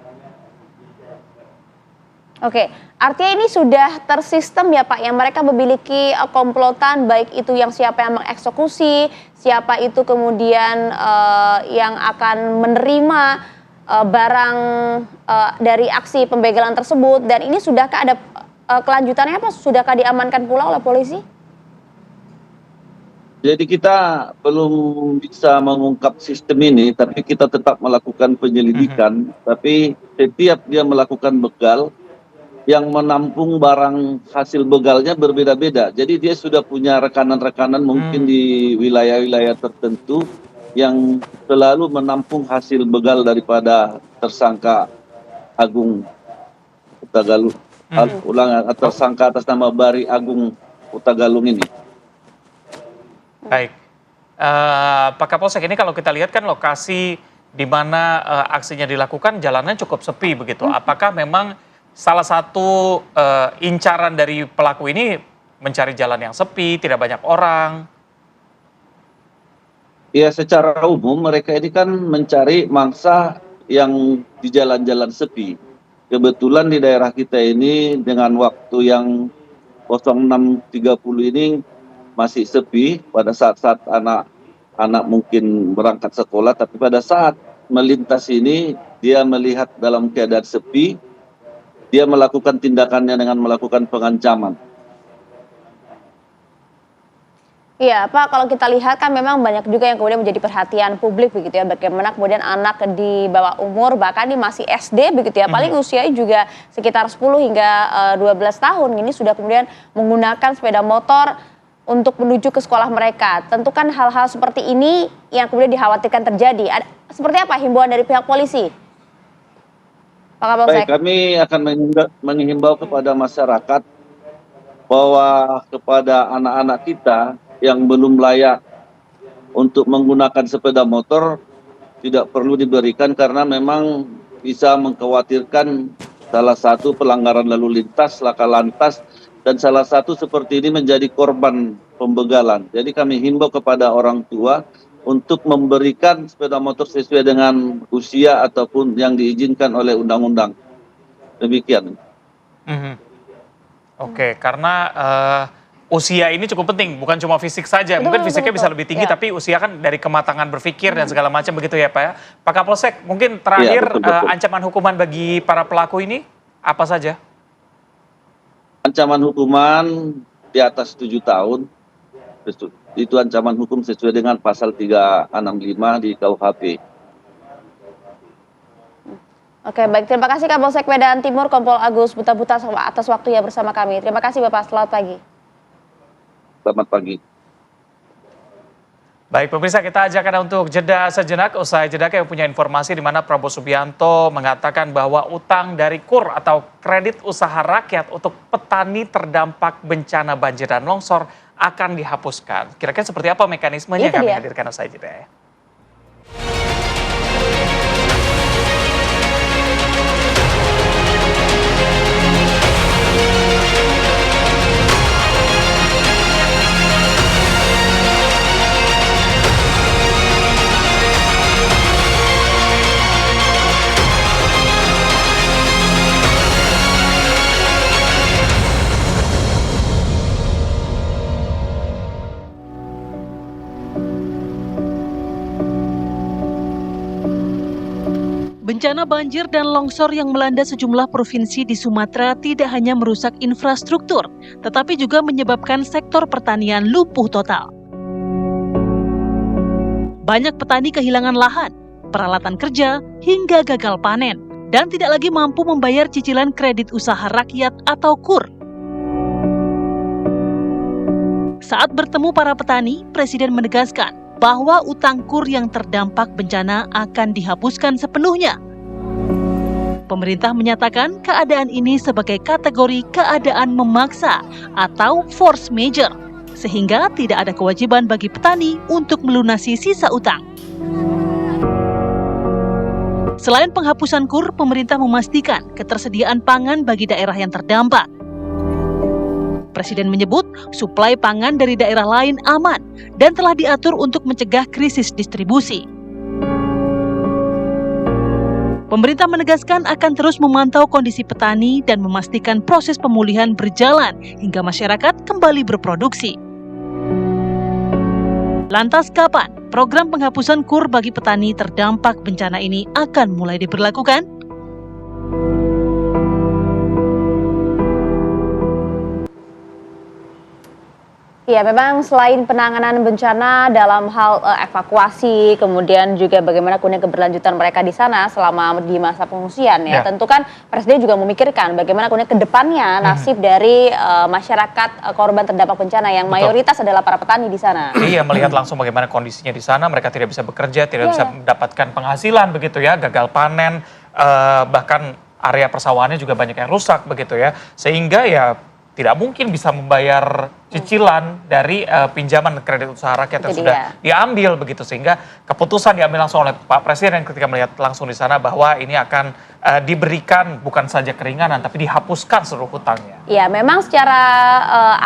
Oke, artinya ini sudah tersistem ya Pak, yang mereka memiliki komplotan, baik itu yang siapa yang mengeksekusi, siapa itu kemudian yang akan menerima barang dari aksi pembegalan tersebut, dan ini sudahkah ada kelanjutannya apa? Sudahkah diamankan pula oleh polisi? Jadi kita belum bisa mengungkap sistem ini, tapi kita tetap melakukan penyelidikan. Tapi setiap dia melakukan begal, yang menampung barang hasil begalnya berbeda-beda. Jadi dia sudah punya rekanan-rekanan mungkin di wilayah-wilayah tertentu yang selalu menampung hasil begal daripada tersangka Agung Utagalung, tersangka atas nama Bari Agung Utagalung ini. Baik, Pak Kapolsek, ini kalau kita lihat kan lokasi di mana aksinya dilakukan jalannya cukup sepi begitu. Apakah memang salah satu incaran dari pelaku ini mencari jalan yang sepi, tidak banyak orang? Ya, secara umum mereka ini kan mencari mangsa yang di jalan-jalan sepi. Kebetulan di daerah kita ini dengan waktu yang 06.30 ini masih sepi pada saat-saat anak-anak mungkin berangkat sekolah, tapi pada saat melintas ini dia melihat dalam keadaan sepi, dia melakukan tindakannya dengan melakukan pengancaman. Iya, Pak, kalau kita lihat kan memang banyak juga yang kemudian menjadi perhatian publik begitu ya, bagaimana kemudian anak di bawah umur, bahkan ini masih SD begitu ya, paling usianya juga sekitar 10 hingga 12 tahun, ini sudah kemudian menggunakan sepeda motor untuk menuju ke sekolah mereka. Tentu kan hal-hal seperti ini yang kemudian dikhawatirkan terjadi. Seperti apa himbauan dari pihak polisi? Pak Kapolsek. Baik, kami akan menghimbau kepada masyarakat bahwa kepada anak-anak kita yang belum layak untuk menggunakan sepeda motor tidak perlu diberikan, karena memang bisa mengkhawatirkan salah satu pelanggaran lalu lintas, laka lantas, dan salah satu seperti ini menjadi korban pembegalan. Jadi kami himbau kepada orang tua untuk memberikan sepeda motor sesuai dengan usia ataupun yang diizinkan oleh undang-undang. Demikian. Oke, karena usia ini cukup penting, bukan cuma fisik saja. Mungkin fisiknya bisa lebih tinggi, tapi usia kan dari kematangan berpikir dan segala macam begitu ya Pak ya. Pak Kapolsek, mungkin terakhir betul. ancaman hukuman bagi para pelaku ini apa saja? Ancaman hukuman di atas 7 tahun, itu ancaman hukum sesuai dengan pasal 365 di KUHP. Oke, baik, terima kasih Kapolsek Medan Timur Kompol Agus Buta-Buta atas waktunya bersama kami. Terima kasih Bapak, selamat pagi. Selamat pagi. Baik pemirsa, kita ajak Anda untuk jeda sejenak. Usai jeda kami punya informasi di mana Prabowo Subianto mengatakan bahwa utang dari KUR atau kredit usaha rakyat untuk petani terdampak bencana banjir dan longsor akan dihapuskan. Kira-kira seperti apa mekanismenya kami hadirkan usai jeda ya. Bencana banjir dan longsor yang melanda sejumlah provinsi di Sumatera tidak hanya merusak infrastruktur, tetapi juga menyebabkan sektor pertanian lumpuh total. Banyak petani kehilangan lahan, peralatan kerja, hingga gagal panen, dan tidak lagi mampu membayar cicilan kredit usaha rakyat atau KUR. Saat bertemu para petani, Presiden menegaskan bahwa utang KUR yang terdampak bencana akan dihapuskan sepenuhnya. Pemerintah menyatakan keadaan ini sebagai kategori keadaan memaksa atau force majeure, sehingga tidak ada kewajiban bagi petani untuk melunasi sisa utang. Selain penghapusan KUR, pemerintah memastikan ketersediaan pangan bagi daerah yang terdampak. Presiden menyebut suplai pangan dari daerah lain aman dan telah diatur untuk mencegah krisis distribusi. Pemerintah menegaskan akan terus memantau kondisi petani dan memastikan proses pemulihan berjalan hingga masyarakat kembali berproduksi. Lantas kapan program penghapusan KUR bagi petani terdampak bencana ini akan mulai diberlakukan? Ya, memang selain penanganan bencana dalam hal evakuasi, kemudian juga bagaimana keberlanjutan mereka di sana selama di masa pengungsian ya. Tentu kan Presiden juga memikirkan bagaimana ke depannya nasib dari masyarakat korban terdampak bencana yang mayoritas adalah para petani di sana. Iya, melihat langsung bagaimana kondisinya di sana, mereka tidak bisa bekerja, tidak bisa mendapatkan penghasilan begitu ya, gagal panen, bahkan area persawahannya juga banyak yang rusak begitu ya. Sehingga ya tidak mungkin bisa membayar cicilan dari pinjaman kredit usaha rakyat yang sudah diambil begitu, sehingga keputusan diambil langsung oleh Pak Presiden ketika melihat langsung di sana bahwa ini akan diberikan bukan saja keringanan tapi dihapuskan seluruh hutangnya. Ya, memang secara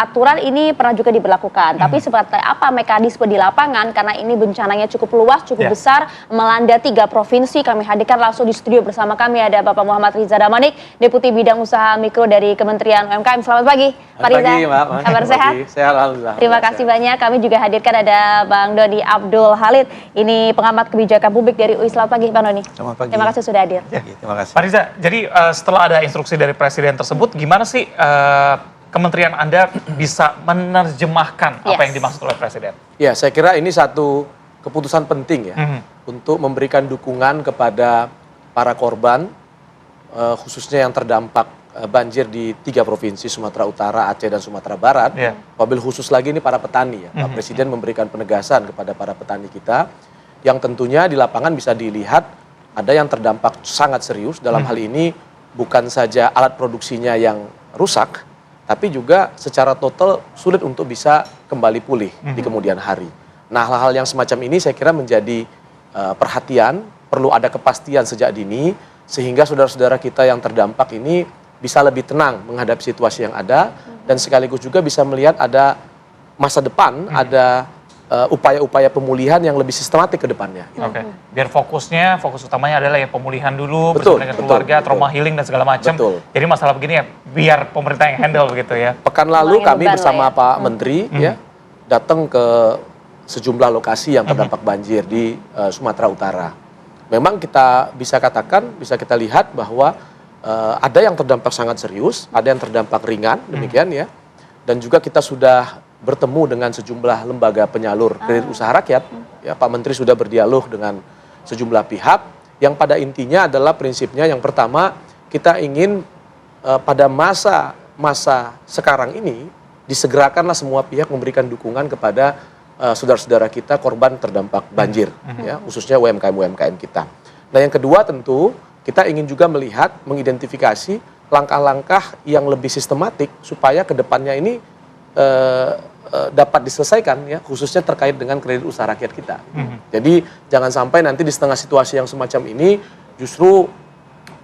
aturan ini pernah juga diberlakukan, tapi seperti apa mekanisme di lapangan karena ini bencananya cukup luas, cukup besar, melanda 3 provinsi. Kami hadirkan langsung di studio bersama kami ada Bapak Muhammad Riza Damanik, Deputi Bidang Usaha Mikro dari Kementerian UMKM. Selamat pagi, Pak Riza. Pagi, Mbak. Kabar sehat? Sehat, alhamdulillah. Terima kasih banyak. Kami juga hadirkan ada Bang Doni Abdul Halid, ini pengamat kebijakan publik dari UI. Selamat pagi, Bang Doni. Selamat pagi. Terima kasih sudah hadir. Ya, terima kasih. Pak Riza, jadi setelah ada instruksi dari Presiden tersebut, gimana sih kementerian Anda bisa menerjemahkan apa yang dimaksud oleh Presiden? Ya, saya kira ini satu keputusan penting ya, untuk memberikan dukungan kepada para korban, khususnya yang terdampak banjir di 3 provinsi, Sumatera Utara, Aceh, dan Sumatera Barat. Wabil khusus lagi ini para petani ya. Pak Presiden memberikan penegasan kepada para petani kita, yang tentunya di lapangan bisa dilihat ada yang terdampak sangat serius. Dalam hal ini bukan saja alat produksinya yang rusak, tapi juga secara total sulit untuk bisa kembali pulih di kemudian hari. Nah, hal-hal yang semacam ini saya kira menjadi perhatian, perlu ada kepastian sejak dini, sehingga saudara-saudara kita yang terdampak ini bisa lebih tenang menghadapi situasi yang ada, dan sekaligus juga bisa melihat ada masa depan, ada upaya-upaya pemulihan yang lebih sistematik ke depannya. Oke, biar fokus utamanya adalah ya pemulihan dulu, bersama dengan keluarga, trauma healing dan segala macam. Jadi masalah begini ya, biar pemerintah yang handle begitu ya. Pekan lalu kami bersama Pak Menteri ya datang ke sejumlah lokasi yang terdampak banjir di Sumatera Utara. Memang kita bisa katakan, bisa kita lihat bahwa ada yang terdampak sangat serius, ada yang terdampak ringan, demikian ya. Dan juga kita sudah bertemu dengan sejumlah lembaga penyalur kredit usaha rakyat. Ya, Pak Menteri sudah berdialog dengan sejumlah pihak, yang pada intinya adalah prinsipnya yang pertama, kita ingin pada masa sekarang ini disegerakanlah semua pihak memberikan dukungan kepada saudara-saudara kita korban terdampak banjir, ya, khususnya UMKM kita. Nah, yang kedua tentu kita ingin juga melihat, mengidentifikasi langkah-langkah yang lebih sistematik supaya kedepannya ini dapat diselesaikan, ya, khususnya terkait dengan kredit usaha rakyat kita. Jadi jangan sampai nanti di setengah situasi yang semacam ini justru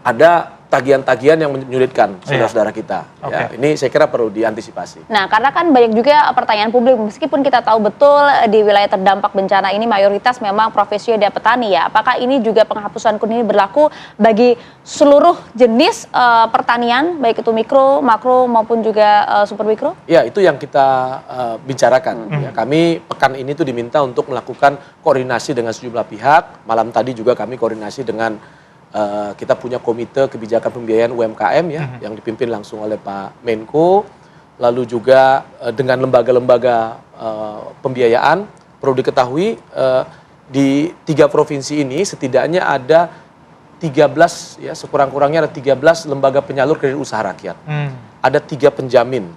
ada tagihan-tagihan yang menyulitkan saudara-saudara kita. Ya, ini saya kira perlu diantisipasi. Nah, karena kan banyak juga pertanyaan publik, meskipun kita tahu betul di wilayah terdampak bencana ini mayoritas memang profesi ada petani ya. Apakah ini juga penghapusan kuning ini berlaku bagi seluruh jenis pertanian, baik itu mikro, makro maupun juga super mikro? Ya, itu yang kita bicarakan. Ya, kami pekan ini tuh diminta untuk melakukan koordinasi dengan sejumlah pihak. Malam tadi juga kami koordinasi dengan kita punya komite kebijakan pembiayaan UMKM ya, yang dipimpin langsung oleh Pak Menko, lalu juga dengan lembaga-lembaga pembiayaan. Perlu diketahui di 3 provinsi ini setidaknya ada 13 ya, sekurang-kurangnya ada 13 lembaga penyalur kredit usaha rakyat. Ada 3 penjamin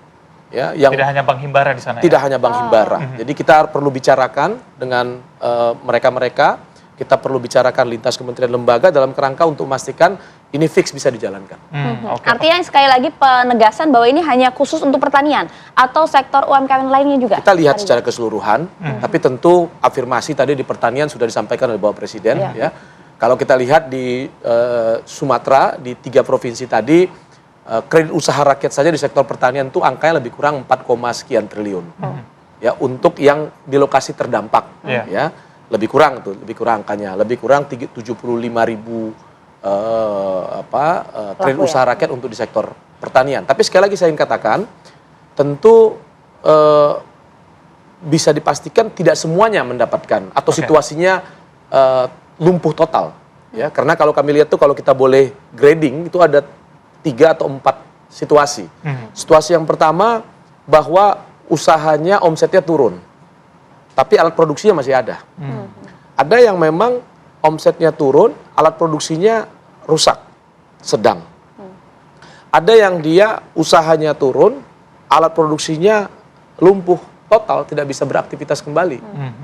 ya, yang tidak hanya Bank Himbara di sana. Tidak hanya Bank Himbara. Jadi kita perlu bicarakan dengan mereka-mereka. Kita perlu bicarakan lintas kementerian lembaga dalam kerangka untuk memastikan ini fix bisa dijalankan. Artinya sekali lagi penegasan bahwa ini hanya khusus untuk pertanian atau sektor UMKM lainnya juga? Kita lihat secara keseluruhan, tapi tentu afirmasi tadi di pertanian sudah disampaikan oleh Bapak Presiden. Ya. Kalau kita lihat di Sumatera, di 3 provinsi tadi, kredit usaha rakyat saja di sektor pertanian itu angkanya lebih kurang 4, sekian triliun. Ya, untuk yang di lokasi terdampak. Ya. Lebih kurang angkanya, lebih kurang 75.000 kredit usaha rakyat untuk di sektor pertanian. Tapi sekali lagi saya ingin katakan, tentu bisa dipastikan tidak semuanya mendapatkan atau situasinya lumpuh total. Ya, karena kalau kami lihat tuh, kalau kita boleh grading itu ada 3 atau 4 situasi. Situasi yang pertama bahwa usahanya omsetnya turun, tapi alat produksinya masih ada. Ada yang memang omsetnya turun, alat produksinya rusak, sedang. Ada yang dia usahanya turun, alat produksinya lumpuh total, tidak bisa beraktivitas kembali.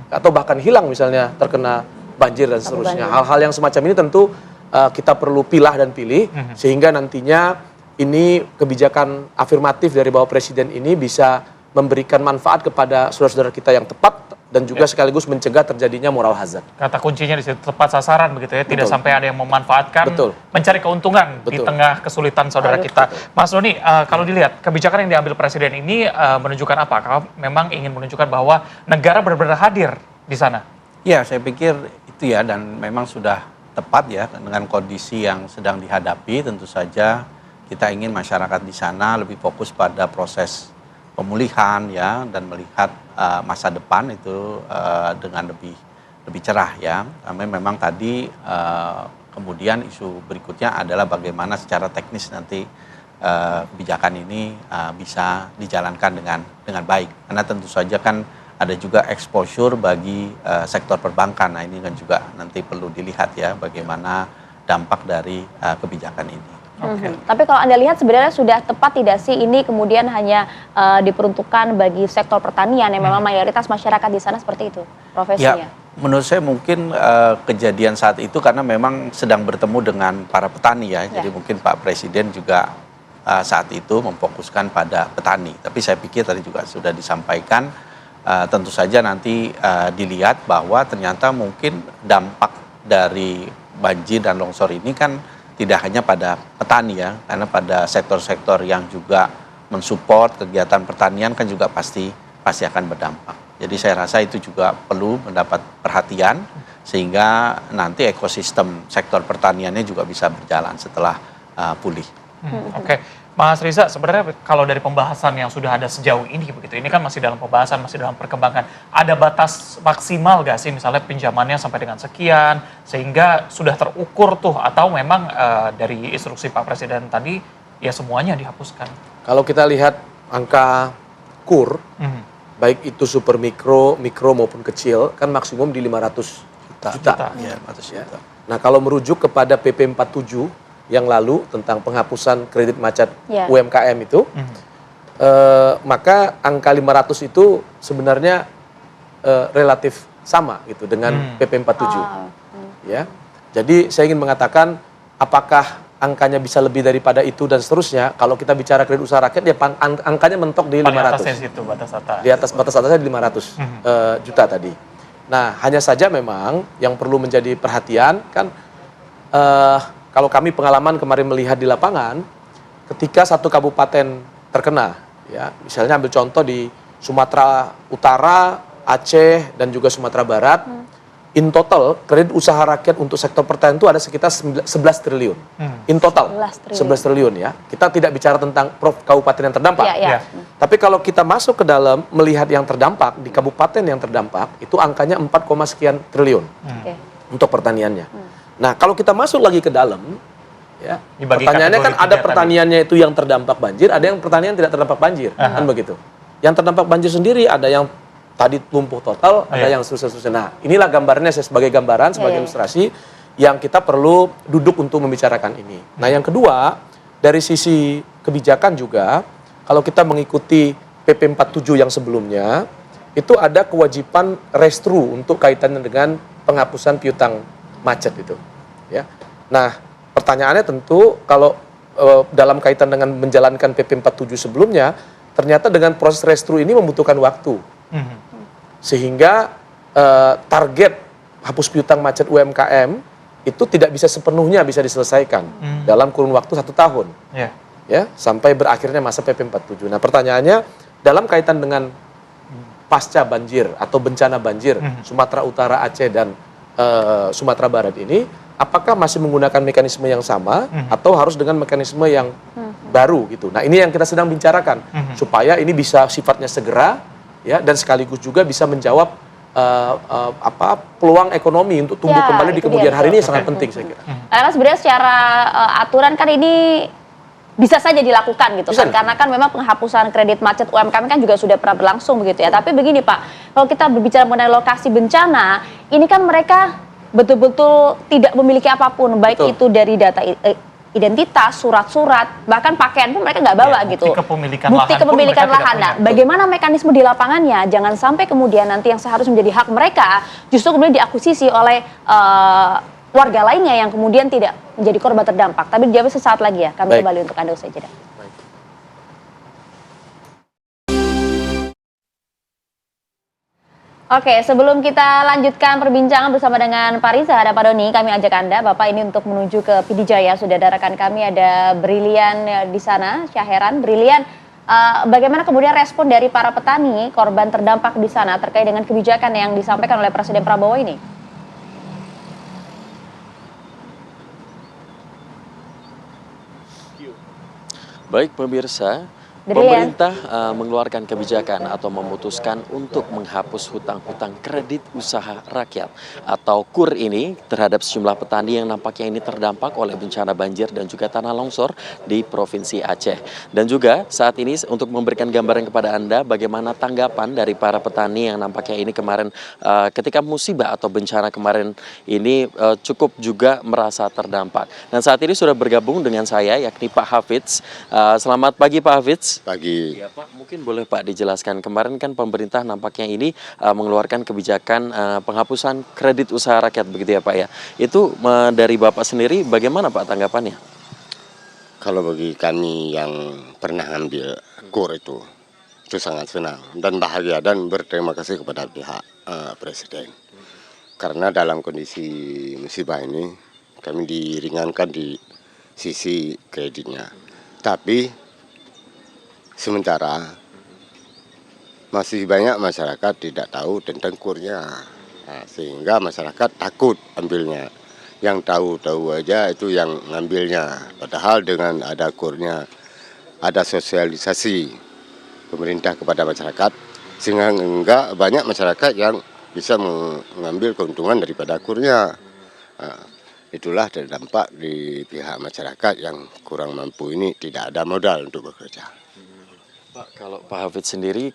Atau bahkan hilang misalnya terkena banjir dan seterusnya. Hal-hal yang semacam ini tentu kita perlu pilah dan pilih, sehingga nantinya ini kebijakan afirmatif dari Bapak Presiden ini bisa memberikan manfaat kepada saudara-saudara kita yang tepat dan juga sekaligus mencegah terjadinya moral hazard. Kata kuncinya di situ, tepat sasaran begitu ya, tidak sampai ada yang memanfaatkan, mencari keuntungan di tengah kesulitan saudara kita. Mas Doni, kalau dilihat kebijakan yang diambil Presiden ini menunjukkan apa? Kalau memang ingin menunjukkan bahwa negara benar-benar hadir di sana. Ya, saya pikir itu ya, dan memang sudah tepat ya dengan kondisi yang sedang dihadapi. Tentu saja kita ingin masyarakat di sana lebih fokus pada proses pemulihan ya, dan melihat masa depan itu dengan lebih cerah ya. Karena memang tadi kemudian isu berikutnya adalah bagaimana secara teknis nanti kebijakan ini bisa dijalankan dengan baik. Karena tentu saja kan ada juga exposure bagi sektor perbankan. Nah, ini kan juga nanti perlu dilihat ya bagaimana dampak dari kebijakan ini. Tapi kalau Anda lihat sebenarnya sudah tepat tidak sih ini kemudian hanya diperuntukkan bagi sektor pertanian yang memang mayoritas masyarakat di sana seperti itu profesinya? Ya, menurut saya mungkin kejadian saat itu karena memang sedang bertemu dengan para petani ya. Jadi mungkin Pak Presiden juga saat itu memfokuskan pada petani. Tapi saya pikir tadi juga sudah disampaikan, tentu saja nanti dilihat bahwa ternyata mungkin dampak dari banjir dan longsor ini kan tidak hanya pada petani ya, karena pada sektor-sektor yang juga mensupport kegiatan pertanian kan juga pasti akan berdampak. Jadi saya rasa itu juga perlu mendapat perhatian sehingga nanti ekosistem sektor pertaniannya juga bisa berjalan setelah pulih. Oke. Mas Riza, sebenarnya kalau dari pembahasan yang sudah ada sejauh ini begitu, ini kan masih dalam pembahasan, masih dalam perkembangan. Ada batas maksimal gak sih misalnya pinjamannya sampai dengan sekian sehingga sudah terukur tuh, atau memang dari instruksi Pak Presiden tadi ya semuanya dihapuskan? Kalau kita lihat angka KUR, baik itu super mikro maupun kecil, kan maksimum di 500 juta. Ya, 500 juta. Nah, kalau merujuk kepada PP 47 yang lalu tentang penghapusan kredit macet UMKM itu, maka angka 500 itu sebenarnya relatif sama gitu dengan PP 47. Ya. Jadi saya ingin mengatakan apakah angkanya bisa lebih daripada itu dan seterusnya. Kalau kita bicara kredit usaha rakyat, ya angkanya mentok di 500. Situ, batas atas. Di atas batas atasnya di 500 juta tadi. Nah, hanya saja memang yang perlu menjadi perhatian kan, kalau kami pengalaman kemarin melihat di lapangan, ketika satu kabupaten terkena, ya, misalnya ambil contoh di Sumatera Utara, Aceh, dan juga Sumatera Barat, in total kredit usaha rakyat untuk sektor pertanian itu ada sekitar 11 triliun. In total, 11 triliun ya. Kita tidak bicara tentang kabupaten yang terdampak. Tapi kalau kita masuk ke dalam melihat yang terdampak, di kabupaten yang terdampak, itu angkanya 4, sekian triliun untuk pertaniannya. Nah, kalau kita masuk lagi ke dalam, ya, pertanyaannya kan ada pertaniannya itu yang terdampak banjir, ada yang pertanian tidak terdampak banjir, kan begitu. Yang terdampak banjir sendiri ada yang tadi lumpuh total, ada yang seterusnya. Nah, inilah gambarnya saya sebagai gambaran, sebagai ilustrasi yang kita perlu duduk untuk membicarakan ini. Nah, yang kedua, dari sisi kebijakan juga, kalau kita mengikuti PP 47 yang sebelumnya, itu ada kewajiban restru untuk kaitannya dengan penghapusan piutang macet itu, ya. Nah, pertanyaannya tentu kalau dalam kaitan dengan menjalankan PP 47 sebelumnya, ternyata dengan proses restru ini membutuhkan waktu, sehingga target hapus piutang macet UMKM itu tidak bisa sepenuhnya bisa diselesaikan dalam kurun waktu 1 tahun, ya, sampai berakhirnya masa PP 47. Nah, pertanyaannya dalam kaitan dengan pasca banjir atau bencana banjir Sumatera Utara, Aceh, dan Sumatera Barat ini, apakah masih menggunakan mekanisme yang sama atau harus dengan mekanisme yang baru gitu. Nah, ini yang kita sedang bicarakan supaya ini bisa sifatnya segera, ya, dan sekaligus juga bisa menjawab peluang ekonomi untuk tumbuh kembali di kemudian hari ini sangat penting saya kira. Karena sebenarnya secara aturan kan ini bisa saja dilakukan gitu Bisa. kan, karena kan memang penghapusan kredit macet UMKM kan juga sudah pernah berlangsung begitu ya. Tapi begini Pak, kalau kita berbicara mengenai lokasi bencana, ini kan mereka betul-betul tidak memiliki apapun, baik Betul. itu dari data identitas, surat-surat, bahkan pakaian pun mereka nggak bawa Ya, gitu. bukti kepemilikan Bukti lahan pun kepemilikan mereka tidak lahan. punya. Nah, bagaimana mekanisme di lapangannya? Jangan sampai kemudian nanti yang seharusnya menjadi hak mereka justru kemudian diakuisisi oleh warga lainnya yang kemudian tidak menjadi korban terdampak. Tapi dijawab sesaat lagi ya. Kami Baik. kembali untuk Anda usai jeda. Oke, sebelum kita lanjutkan perbincangan bersama dengan Pak Riza dan Pak Doni, kami ajak Anda, Bapak, ini untuk menuju ke Pidijaya. Sudah ada rekan kami, ada Brilian di sana, Syaheran. Brilian, bagaimana kemudian respon dari para petani korban terdampak di sana terkait dengan kebijakan yang disampaikan oleh Presiden Prabowo ini? Baik pemirsa, Brilian. pemerintah mengeluarkan kebijakan atau memutuskan untuk menghapus hutang-hutang kredit usaha rakyat atau KUR ini terhadap sejumlah petani yang nampaknya ini terdampak oleh bencana banjir dan juga tanah longsor di Provinsi Aceh. Dan juga saat ini untuk memberikan gambaran kepada Anda bagaimana tanggapan dari para petani yang nampaknya ini kemarin ketika musibah atau bencana kemarin ini cukup juga merasa terdampak. Dan saat ini sudah bergabung dengan saya yakni Pak Hafidz. Selamat pagi Pak Hafidz. Pagi. Ya Pak, mungkin boleh Pak dijelaskan, kemarin kan pemerintah nampaknya ini mengeluarkan kebijakan penghapusan kredit usaha rakyat begitu ya Pak ya. Itu dari Bapak sendiri bagaimana Pak tanggapannya? Kalau bagi kami yang pernah ngambil KUR itu sangat senang dan bahagia dan berterima kasih kepada pihak Presiden. Karena dalam kondisi musibah ini kami diringankan di sisi kreditnya. Tapi sementara masih banyak masyarakat tidak tahu tentang KUR-nya, sehingga masyarakat takut ambilnya. Yang tahu-tahu aja itu yang ngambilnya. Padahal dengan ada KUR-nya, ada sosialisasi pemerintah kepada masyarakat, sehingga enggak banyak masyarakat yang bisa mengambil keuntungan daripada KUR-nya. Itulah terdampak di pihak masyarakat yang kurang mampu ini tidak ada modal untuk bekerja. Pak, kalau Pak Hafidz sendiri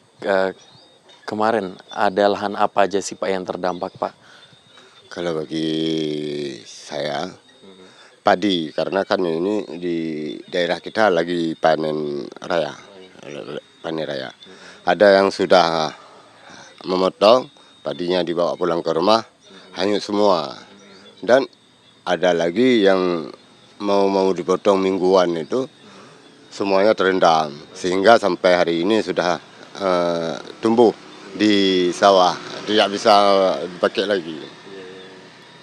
kemarin ada lahan apa aja sih Pak yang terdampak Pak? Kalau bagi saya padi, karena kan ini di daerah kita lagi panen raya. Ada yang sudah memotong, padinya dibawa pulang ke rumah, hanyut semua. Dan ada lagi yang mau dipotong mingguan itu semuanya terendam, sehingga sampai hari ini sudah tumbuh di sawah, tidak bisa dipakai lagi.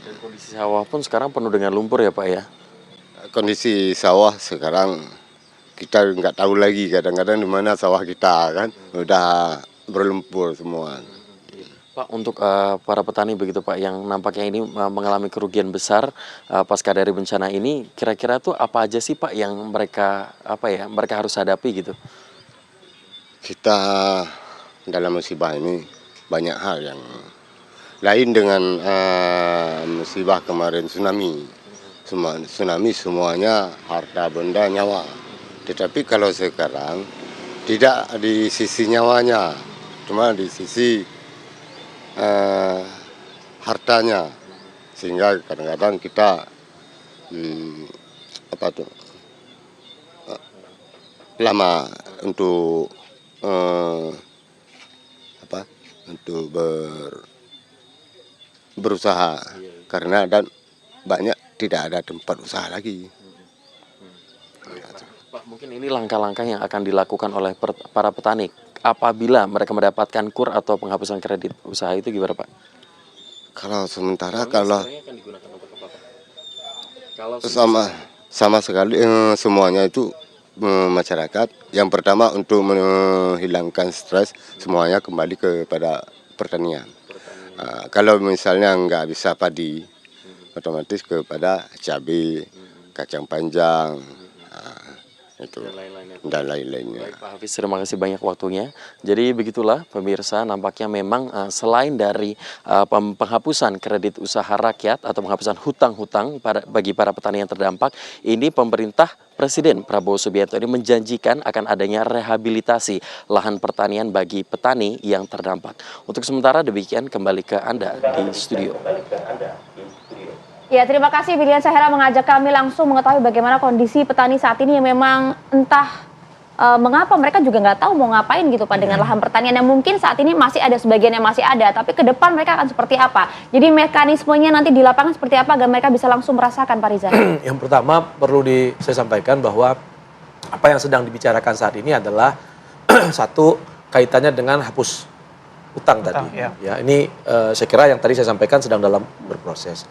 Dan kondisi sawah pun sekarang penuh dengan lumpur ya Pak ya? Kondisi sawah sekarang kita nggak tahu lagi, kadang-kadang di mana sawah kita kan, udah berlumpur semua. Pak, untuk para petani begitu Pak yang nampaknya ini mengalami kerugian besar pasca dari bencana ini, kira-kira tuh apa aja sih Pak yang mereka harus hadapi gitu? Kita dalam musibah ini banyak hal yang lain dengan musibah kemarin tsunami. Tsunami semuanya harta benda nyawa. Tetapi kalau sekarang tidak di sisi nyawanya, cuma di sisi hartanya, sehingga kadang-kadang kita lama untuk berusaha karena dan banyak tidak ada tempat usaha lagi. Pak, mungkin ini langkah-langkah yang akan dilakukan oleh para petani apabila mereka mendapatkan KUR atau penghapusan kredit usaha itu gimana Pak? Kalau sementara sama sekali semuanya itu masyarakat yang pertama untuk menghilangkan stres semuanya kembali kepada pertanian. Kalau misalnya nggak bisa padi, otomatis kepada cabai, kacang panjang, itu dan lain-lainnya. Baik, Pak Hafiz, terima kasih banyak waktunya. Jadi begitulah pemirsa, nampaknya memang selain dari penghapusan kredit usaha rakyat atau penghapusan hutang-hutang bagi para petani yang terdampak, ini pemerintah Presiden Prabowo Subianto ini menjanjikan akan adanya rehabilitasi lahan pertanian bagi petani yang terdampak. Untuk sementara demikian, kembali ke Anda di studio. Ya, terima kasih Bilian Syahera mengajak kami langsung mengetahui bagaimana kondisi petani saat ini yang memang entah mengapa mereka juga nggak tahu mau ngapain gitu Pak dengan lahan pertanian yang mungkin saat ini masih ada sebagian yang masih ada, tapi ke depan mereka akan seperti apa? Jadi mekanismenya nanti di lapangan seperti apa agar mereka bisa langsung merasakan, Pak Riza? Yang pertama perlu saya sampaikan bahwa apa yang sedang dibicarakan saat ini adalah satu kaitannya dengan hapus utang tadi. Ya, ini saya kira yang tadi saya sampaikan sedang dalam berproses.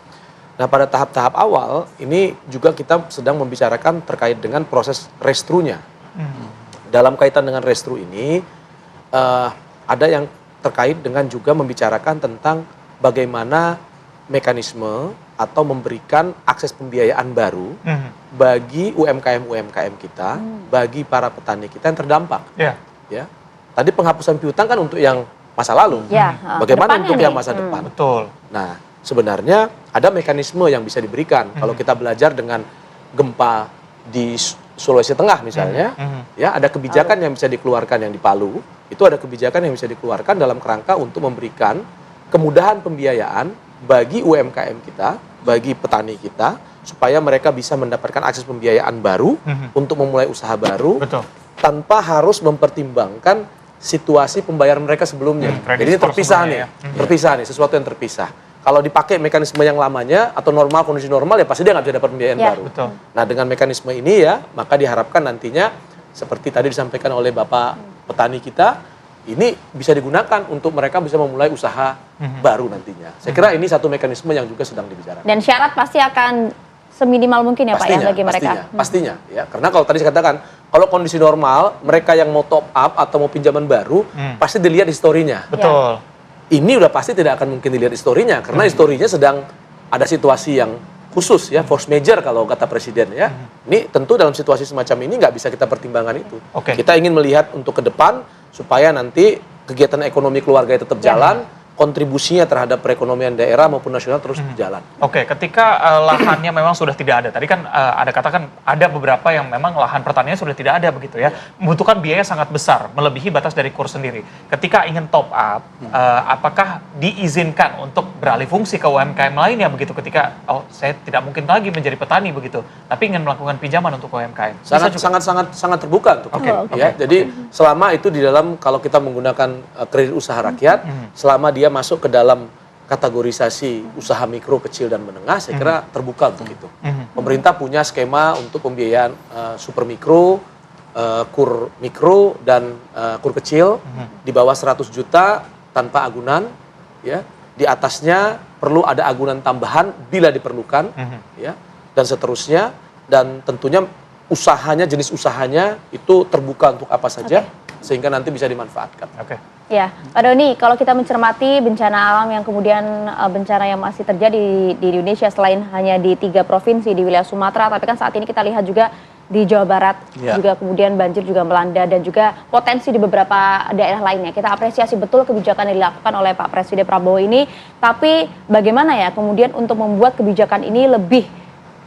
Nah, pada tahap-tahap awal ini juga kita sedang membicarakan terkait dengan proses restrunya. Dalam kaitan dengan restru ini ada yang terkait dengan juga membicarakan tentang bagaimana mekanisme atau memberikan akses pembiayaan baru bagi UMKM kita, bagi para petani kita yang terdampak. Ya. Tadi penghapusan piutang kan untuk yang masa lalu. Bagaimana untuk yang masa depan? Betul. Nah, sebenarnya ada mekanisme yang bisa diberikan. Kalau kita belajar dengan gempa di Sulawesi Tengah misalnya, ya ada kebijakan yang bisa dikeluarkan yang di Palu, itu ada kebijakan yang bisa dikeluarkan dalam kerangka untuk memberikan kemudahan pembiayaan bagi UMKM kita, bagi petani kita, supaya mereka bisa mendapatkan akses pembiayaan baru untuk memulai usaha baru, tanpa harus mempertimbangkan situasi pembayaran mereka sebelumnya. Jadi ini terpisah nih, terpisah nih, sesuatu yang terpisah. Kalau dipakai mekanisme yang lamanya atau normal, kondisi normal, ya pasti dia nggak bisa dapat pembiayaan baru. Betul. Nah, dengan mekanisme ini ya, maka diharapkan nantinya seperti tadi disampaikan oleh Bapak petani kita, ini bisa digunakan untuk mereka bisa memulai usaha baru nantinya. Saya kira ini satu mekanisme yang juga sedang dibicarakan. Dan syarat pasti akan seminimal mungkin ya Pak ya bagi mereka. Pastinya, ya. Karena kalau tadi saya katakan, kalau kondisi normal, mereka yang mau top up atau mau pinjaman baru, pasti dilihat historinya. Betul. Ini udah pasti tidak akan mungkin dilihat historinya, karena historinya sedang ada situasi yang khusus ya, force major kalau kata Presiden ya. Ini tentu dalam situasi semacam ini nggak bisa kita pertimbangkan itu. Kita ingin melihat untuk ke depan supaya nanti kegiatan ekonomi keluarga tetap jalan, kontribusinya terhadap perekonomian daerah maupun nasional terus berjalan. Oke, ketika lahannya memang sudah tidak ada, tadi kan ada katakan ada beberapa yang memang lahan pertanian sudah tidak ada begitu ya, membutuhkan biaya sangat besar, melebihi batas dari KUR sendiri. Ketika ingin top up, apakah diizinkan untuk beralih fungsi ke UMKM lainnya begitu? Ketika saya tidak mungkin lagi menjadi petani begitu, tapi ingin melakukan pinjaman untuk UMKM. Sangat terbuka untuk ya. Jadi selama itu di dalam kalau kita menggunakan kredit usaha rakyat, selama dia masuk ke dalam kategorisasi usaha mikro, kecil, dan menengah, saya kira terbuka untuk itu. Pemerintah punya skema untuk pembiayaan super mikro, KUR mikro, dan KUR kecil di bawah 100 juta tanpa agunan. Ya. Di atasnya perlu ada agunan tambahan bila diperlukan, ya, dan seterusnya. Dan tentunya usahanya, jenis usahanya itu terbuka untuk apa saja, sehingga nanti bisa dimanfaatkan. Ya, Pak Doni, kalau kita mencermati bencana alam yang kemudian bencana yang masih terjadi di Indonesia selain hanya di 3 provinsi di wilayah Sumatera, tapi kan saat ini kita lihat juga di Jawa Barat juga kemudian banjir juga melanda dan juga potensi di beberapa daerah lainnya. Kita apresiasi betul kebijakan yang dilakukan oleh Pak Presiden Prabowo ini, tapi bagaimana ya kemudian untuk membuat kebijakan ini lebih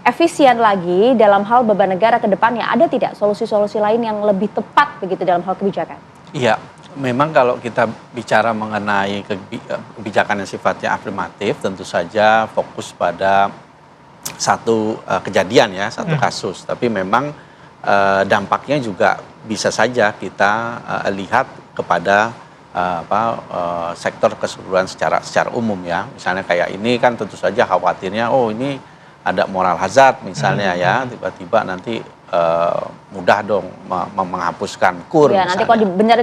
efisien lagi dalam hal beban negara ke depannya? Ada tidak solusi-solusi lain yang lebih tepat begitu dalam hal kebijakan? Iya. Memang kalau kita bicara mengenai kebijakan yang sifatnya afirmatif, tentu saja fokus pada satu kejadian ya, satu kasus. Tapi memang dampaknya juga bisa saja kita lihat kepada sektor keseluruhan secara umum ya. Misalnya kayak ini kan tentu saja khawatirnya, ini ada moral hazard misalnya ya, tiba-tiba nanti mudah dong menghapuskan KUR. Ya, nanti kalau benar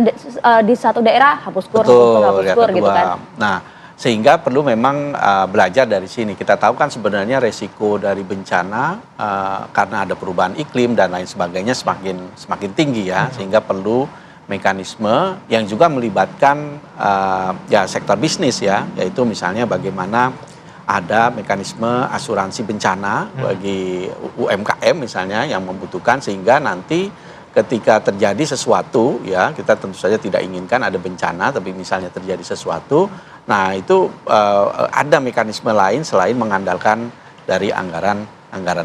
di satu daerah hapus KUR, hapus KUR gitu kan. Nah, sehingga perlu memang belajar dari sini. Kita tahu kan sebenarnya resiko dari bencana karena ada perubahan iklim dan lain sebagainya semakin tinggi ya, sehingga perlu mekanisme yang juga melibatkan ya sektor bisnis ya, yaitu misalnya bagaimana ada mekanisme asuransi bencana bagi UMKM misalnya yang membutuhkan, sehingga nanti ketika terjadi sesuatu, ya kita tentu saja tidak inginkan ada bencana, tapi misalnya terjadi sesuatu, nah itu ada mekanisme lain selain mengandalkan dari anggaran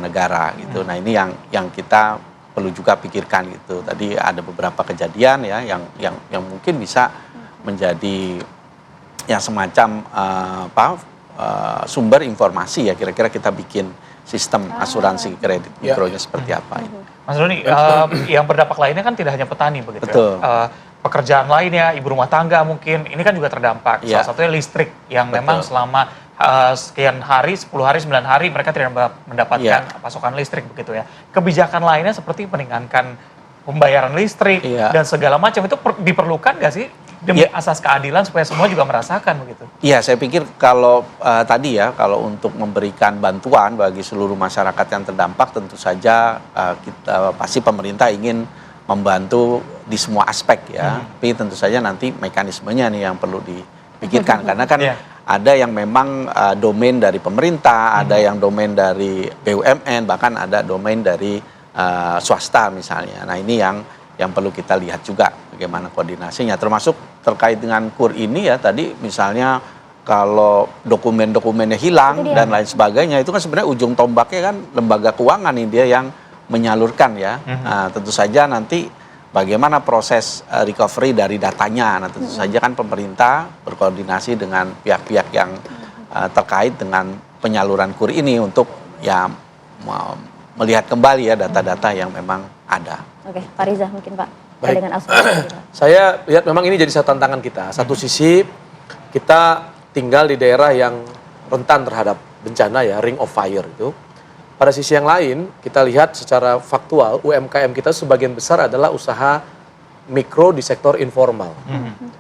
negara gitu. Nah ini yang kita perlu juga pikirkan gitu. Tadi ada beberapa kejadian ya yang mungkin bisa menjadi yang semacam sumber informasi ya, kira-kira kita bikin sistem asuransi kredit mikronya seperti apa. Mas Doni, yang berdampak lainnya kan tidak hanya petani begitu. Betul. Ya. Pekerjaan lainnya, ibu rumah tangga mungkin, ini kan juga terdampak. Salah satunya listrik yang memang selama sekian hari, 10 hari, 9 hari mereka tidak mendapatkan pasokan listrik begitu ya. Kebijakan lainnya seperti meringankan pembayaran listrik dan segala macam itu diperlukan nggak sih demi asas keadilan supaya semua juga merasakan begitu? Iya, saya pikir kalau tadi ya, kalau untuk memberikan bantuan bagi seluruh masyarakat yang terdampak, tentu saja kita pasti pemerintah ingin membantu di semua aspek ya. Tapi tentu saja nanti mekanismenya nih yang perlu dipikirkan, karena kan ada yang memang domain dari pemerintah, ada yang domain dari BUMN, bahkan ada domain dari swasta misalnya. Nah ini yang perlu kita lihat juga bagaimana koordinasinya, termasuk terkait dengan KUR ini ya, tadi misalnya kalau dokumen-dokumennya hilang dan lain sebagainya, itu kan sebenarnya ujung tombaknya kan lembaga keuangan nih, dia yang menyalurkan ya. Nah, tentu saja nanti bagaimana proses recovery dari datanya. Nah tentu saja kan pemerintah berkoordinasi dengan pihak-pihak yang terkait dengan penyaluran KUR ini untuk ya melihat kembali ya data-data yang memang ada. Oke, Pak Riza mungkin Pak. Baik. Dengan asuransi. Saya lihat memang ini jadi satu tantangan kita. Satu sisi kita tinggal di daerah yang rentan terhadap bencana ya, ring of fire itu. Pada sisi yang lain, kita lihat secara faktual UMKM kita sebagian besar adalah usaha mikro di sektor informal.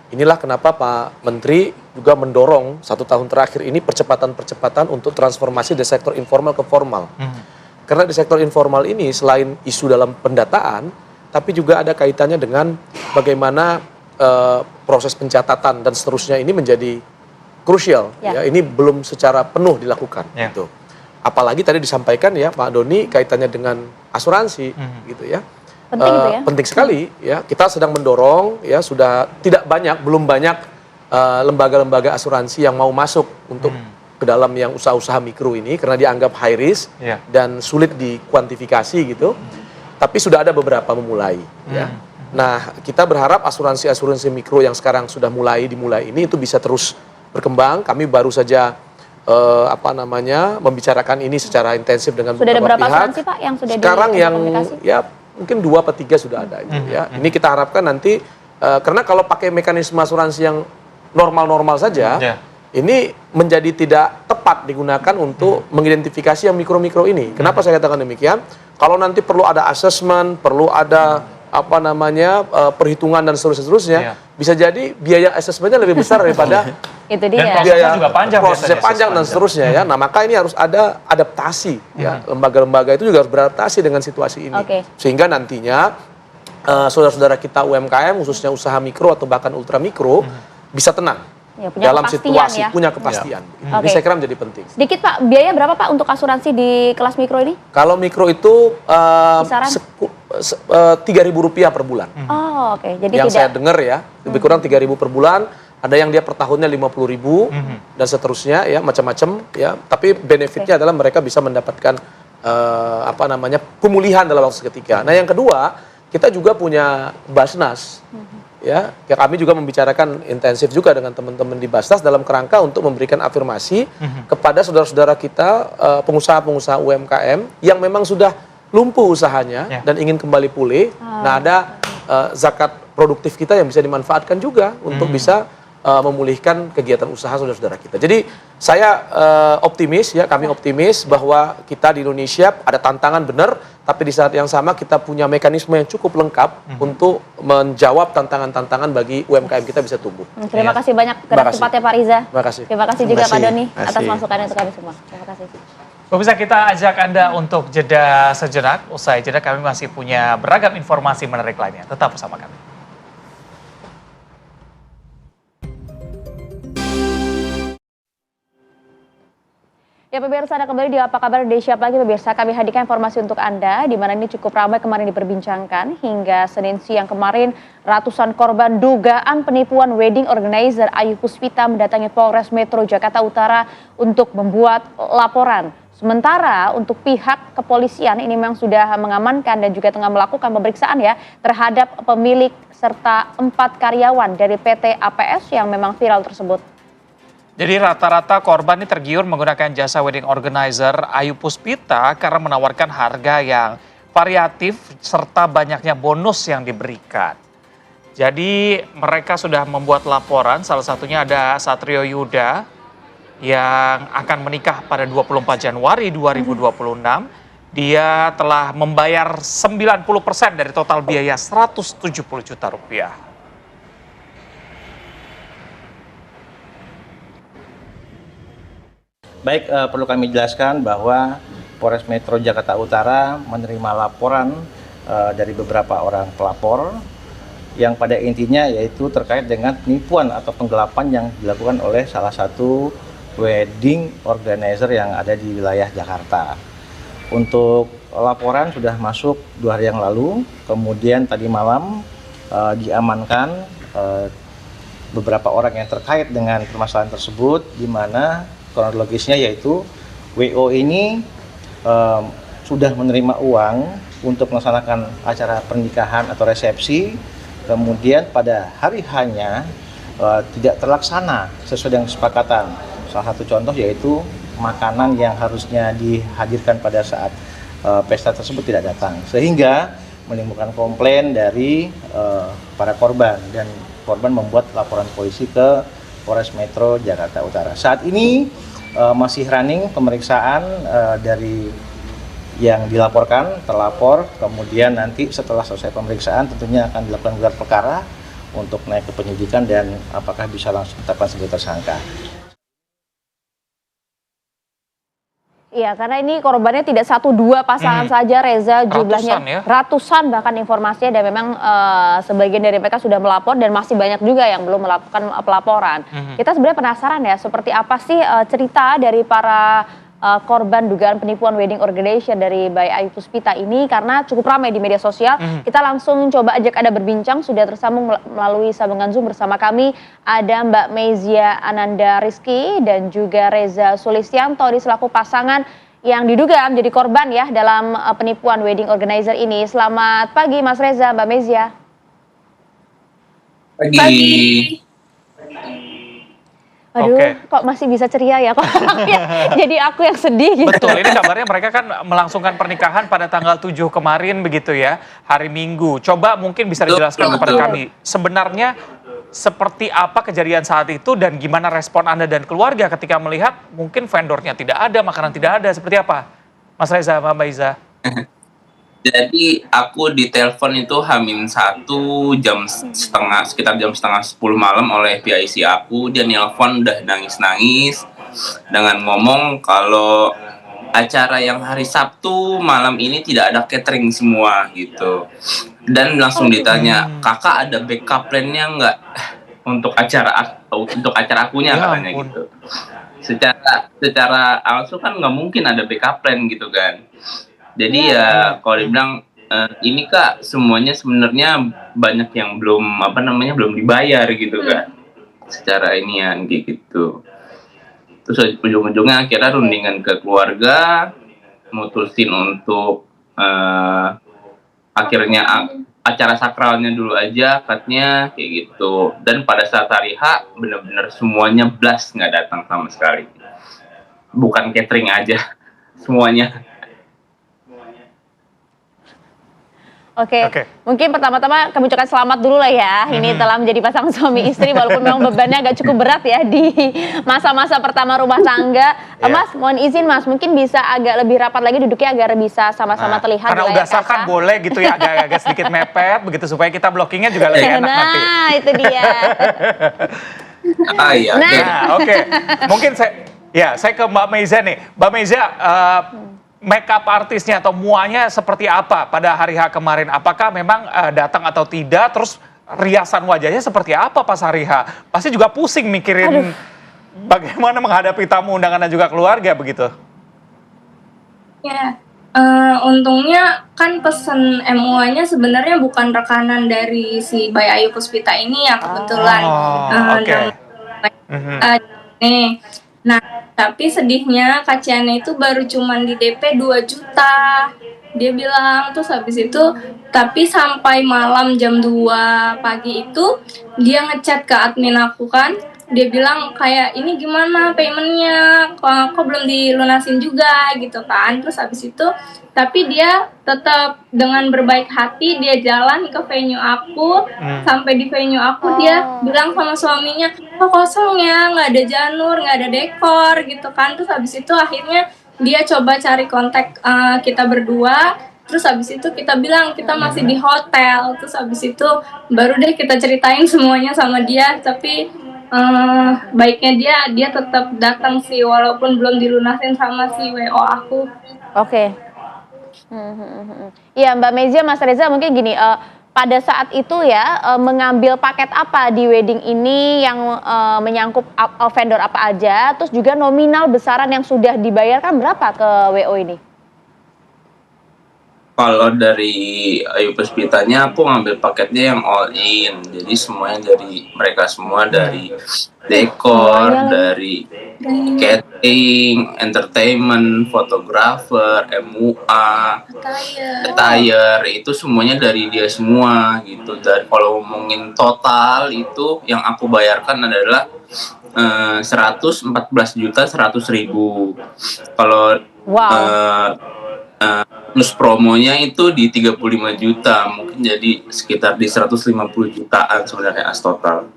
Inilah kenapa Pak Menteri juga mendorong 1 tahun terakhir ini percepatan-percepatan untuk transformasi dari sektor informal ke formal. Karena di sektor informal ini selain isu dalam pendataan, tapi juga ada kaitannya dengan bagaimana proses pencatatan dan seterusnya ini menjadi krusial. Ya, ini belum secara penuh dilakukan. Gitu. Apalagi tadi disampaikan ya Pak Doni kaitannya dengan asuransi, gitu ya. Penting itu ya. Penting sekali ya. Kita sedang mendorong ya, sudah tidak banyak, belum banyak lembaga-lembaga asuransi yang mau masuk untuk ke dalam yang usaha-usaha mikro ini karena dianggap high risk dan sulit dikuantifikasi gitu. Tapi sudah ada beberapa memulai ya. Nah, kita berharap asuransi mikro yang sekarang sudah dimulai ini itu bisa terus berkembang. Kami baru saja membicarakan ini secara intensif dengan sudah beberapa pihak. Sudah ada berapa asuransi Pak yang sudah sekarang yang ya mungkin 2 atau 3 sudah ada itu ya. Ini kita harapkan nanti karena kalau pakai mekanisme asuransi yang normal-normal saja, ini menjadi tidak tepat digunakan untuk mengidentifikasi yang mikro-mikro ini. Kenapa saya katakan demikian? Kalau nanti perlu ada assessment, perlu ada perhitungan dan seterusnya, bisa jadi biaya assessmentnya lebih besar daripada itu dia. Dan biaya juga panjang, prosesnya panjang dan seterusnya ya. Nah maka ini harus ada adaptasi ya, lembaga-lembaga itu juga harus beradaptasi dengan situasi ini, sehingga nantinya saudara-saudara kita UMKM khususnya usaha mikro atau bahkan ultra mikro bisa tenang. Ya, dalam situasi punya kepastian. Ini saya kira menjadi penting. Sedikit Pak, biaya berapa Pak untuk asuransi di kelas mikro ini? Kalau mikro itu Rp3.000 per bulan. Oh, oke. Jadi yang saya dengar ya, lebih kurang 3.000 per bulan. Ada yang dia per tahunnya 50.000 dan seterusnya ya, macam-macam ya. Tapi benefitnya adalah mereka bisa mendapatkan pemulihan dalam waktu seketika. Nah, yang kedua, kita juga punya Basnas. Ya, kami juga membicarakan intensif juga dengan teman-teman di Basnas dalam kerangka untuk memberikan afirmasi kepada saudara-saudara kita pengusaha-pengusaha UMKM yang memang sudah lumpuh usahanya dan ingin kembali pulih. Nah, ada zakat produktif kita yang bisa dimanfaatkan juga untuk bisa memulihkan kegiatan usaha saudara-saudara kita. Jadi saya optimis ya, kami optimis bahwa kita di Indonesia ada tantangan benar, tapi di saat yang sama kita punya mekanisme yang cukup lengkap untuk menjawab tantangan-tantangan bagi UMKM kita bisa tumbuh. Terima kasih banyak gerak cepatnya Pak Riza. Terima kasih. Terima kasih juga Pak Doni atas masukannya untuk kami semua. Terima kasih. Pemirsa, kita ajak Anda untuk jeda sejenak. Usai jeda kami masih punya beragam informasi menarik lainnya. Tetap bersama kami. Ya pemirsa, Anda kembali di Apa Kabar Indonesia Pagi. Pemirsa, kami hadirkan informasi untuk Anda di mana ini cukup ramai kemarin diperbincangkan. Hingga Senin siang kemarin, ratusan korban dugaan penipuan wedding organizer Ayu Puspita mendatangi Polres Metro Jakarta Utara untuk membuat laporan. Sementara untuk pihak kepolisian ini memang sudah mengamankan dan juga tengah melakukan pemeriksaan ya terhadap pemilik serta 4 karyawan dari PT APS yang memang viral tersebut. Jadi rata-rata korban ini tergiur menggunakan jasa wedding organizer Ayu Puspita karena menawarkan harga yang variatif serta banyaknya bonus yang diberikan. Jadi mereka sudah membuat laporan, salah satunya ada Satrio Yuda yang akan menikah pada 24 Januari 2026. Dia telah membayar 90% dari total biaya 170 juta rupiah. Baik, perlu kami jelaskan bahwa Polres Metro Jakarta Utara menerima laporan dari beberapa orang pelapor yang pada intinya yaitu terkait dengan penipuan atau penggelapan yang dilakukan oleh salah satu wedding organizer yang ada di wilayah Jakarta. Untuk laporan sudah masuk 2 hari yang lalu, kemudian tadi malam diamankan beberapa orang yang terkait dengan permasalahan tersebut, di mana kronologisnya yaitu WO ini sudah menerima uang untuk melaksanakan acara pernikahan atau resepsi, kemudian pada hari H-nya tidak terlaksana sesuai dengan kesepakatan. Salah satu contoh yaitu makanan yang harusnya dihadirkan pada saat pesta tersebut tidak datang, sehingga menimbulkan komplain dari para korban dan korban membuat laporan polisi ke Polres Metro Jakarta Utara. Saat ini masih running pemeriksaan dari yang dilaporkan, terlapor, kemudian nanti setelah selesai pemeriksaan tentunya akan dilakukan gelar perkara untuk naik ke penyidikan dan apakah bisa langsung ditetapkan sebagai tersangka. Iya, karena ini korbannya tidak 1-2 pasangan saja, Reza, jumlahnya ratusan bahkan informasinya, dan memang sebagian dari mereka sudah melapor dan masih banyak juga yang belum melakukan pelaporan. Kita sebenarnya penasaran ya, seperti apa sih cerita dari para korban dugaan penipuan wedding organization dari Bayi Ayu Puspita ini, karena cukup ramai di media sosial. Kita langsung coba ajak Anda berbincang, sudah tersambung melalui sambungan Zoom bersama kami. Ada Mbak Mezia Ananda Rizky dan juga Reza Sulistianto di selaku pasangan yang diduga menjadi korban ya dalam penipuan wedding organizer ini. Selamat pagi Mas Reza, Mbak Mezia. Pagi. Aduh, kok masih bisa ceria ya? Kok jadi aku yang sedih gitu. Betul, ini kabarnya mereka kan melangsungkan pernikahan pada tanggal 7 kemarin begitu ya, hari Minggu. Coba mungkin bisa dijelaskan kepada kami, sebenarnya seperti apa kejadian saat itu dan gimana respon Anda dan keluarga ketika melihat mungkin vendornya tidak ada, makanan tidak ada, seperti apa? Mas Reza, Mbak Iza. Jadi aku ditelepon itu H-1 sekitar jam setengah 10 malam oleh pihak isi aku. Dia nelpon udah nangis-nangis dengan ngomong kalau acara yang hari Sabtu malam ini tidak ada catering semua gitu. Dan langsung ditanya, kakak ada backup plan-nya nggak untuk acara akunya katanya gitu. Secara langsung kan nggak mungkin ada backup plan gitu kan. Jadi ya kalau dibilang ini Kak semuanya sebenarnya banyak yang belum belum dibayar gitu kan. Secara inian gitu. Terus ujung-ujungnya akhirnya rundingan ke keluarga, mutusin untuk akhirnya acara sakralnya dulu aja katanya kayak gitu. Dan pada saat hari H benar-benar semuanya blast, nggak datang sama sekali. Bukan catering aja, semuanya. Oke. Mungkin pertama-tama kami ucapkan selamat dulu lah ya. Ini telah menjadi pasangan suami istri, walaupun memang bebannya agak cukup berat ya di masa-masa pertama rumah tangga. Mas, mohon izin Mas, mungkin bisa agak lebih rapat lagi duduknya agar bisa sama-sama terlihat. Karena udah sah kan boleh gitu ya, agak sedikit mepet begitu supaya kita blockingnya juga lebih enak nanti. Nah, itu dia. Oke. Mungkin saya ke Mbak Meza nih. Mbak Meza, makeup artisnya atau muanya seperti apa pada hari H kemarin? Apakah memang datang atau tidak? Terus riasan wajahnya seperti apa pas hari H? Pasti juga pusing mikirin bagaimana menghadapi tamu undangan dan juga keluarga begitu? Ya, untungnya kan pesen MUA-nya sebenarnya bukan rekanan dari si Bayi Ayu Puspita ini ya kebetulan. Nih, nah tapi sedihnya Kak Ciana itu baru cuman di DP 2 juta. Dia bilang terus habis itu, tapi sampai malam jam 2 pagi itu dia ngechat ke admin aku kan. Dia bilang kayak ini gimana paymentnya, kok belum dilunasin juga gitu kan. Terus habis itu tapi dia tetap dengan berbaik hati dia jalan ke venue aku. Sampai di venue aku dia bilang sama suaminya, kok kosong ya, nggak ada janur, nggak ada dekor gitu kan. Terus habis itu akhirnya dia coba cari kontak kita berdua. Terus habis itu kita bilang kita masih di hotel. Terus habis itu baru deh kita ceritain semuanya sama dia. Tapi baiknya dia tetap datang sih walaupun belum dilunasin sama si WO aku. Oke. Iya Mbak Mezia, Mas Reza mungkin gini, pada saat itu ya mengambil paket apa di wedding ini yang menyangkut vendor apa aja, terus juga nominal besaran yang sudah dibayarkan berapa ke WO ini? Kalau dari Ayu Puspitanya aku ngambil paketnya yang all in, jadi semuanya dari mereka semua, dari dekor, dari catering, entertainment, fotografer, MUA, attire, itu semuanya dari dia semua gitu. Dan kalau ngomongin total itu yang aku bayarkan adalah 114.100.000. Kalau plus promonya itu di 35 juta, mungkin jadi sekitar di 150 jutaan sebenarnya as total.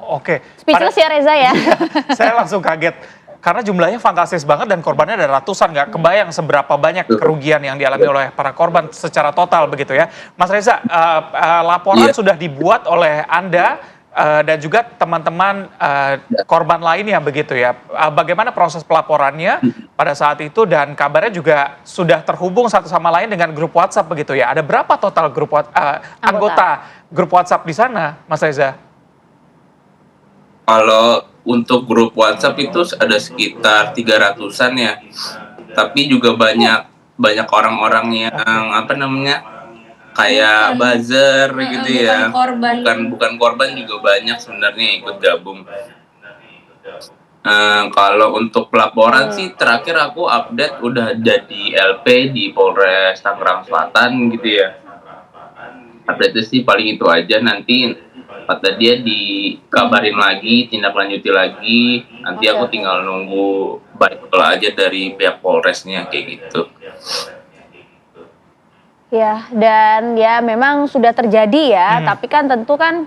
Oke. Speechless ya Reza ya? Saya langsung kaget. Karena jumlahnya fantastis banget dan korbannya ada ratusan, nggak kebayang seberapa banyak kerugian yang dialami oleh para korban secara total begitu ya. Mas Reza, laporan sudah dibuat oleh Anda dan juga teman-teman korban lainnya begitu ya. Bagaimana proses pelaporannya pada saat itu dan kabarnya juga sudah terhubung satu sama lain dengan grup WhatsApp begitu ya. Ada berapa total grup anggota grup WhatsApp di sana, Mas Reza? Kalau untuk grup WhatsApp itu ada sekitar 300-an ya. Tapi juga banyak orang-orang yang kayak buzzer gitu ya. Bukan korban juga banyak sebenarnya yang ikut gabung. Kalau untuk pelaporan sih terakhir aku update udah jadi LP di Polres Tangerang Selatan gitu ya. Update sih paling itu aja, nanti kata dia dikabarin lagi, tindak lanjuti lagi. Nanti aku tinggal nunggu baik aja dari pihak Polresnya kayak gitu. Ya, dan ya memang sudah terjadi ya, tapi kan tentu kan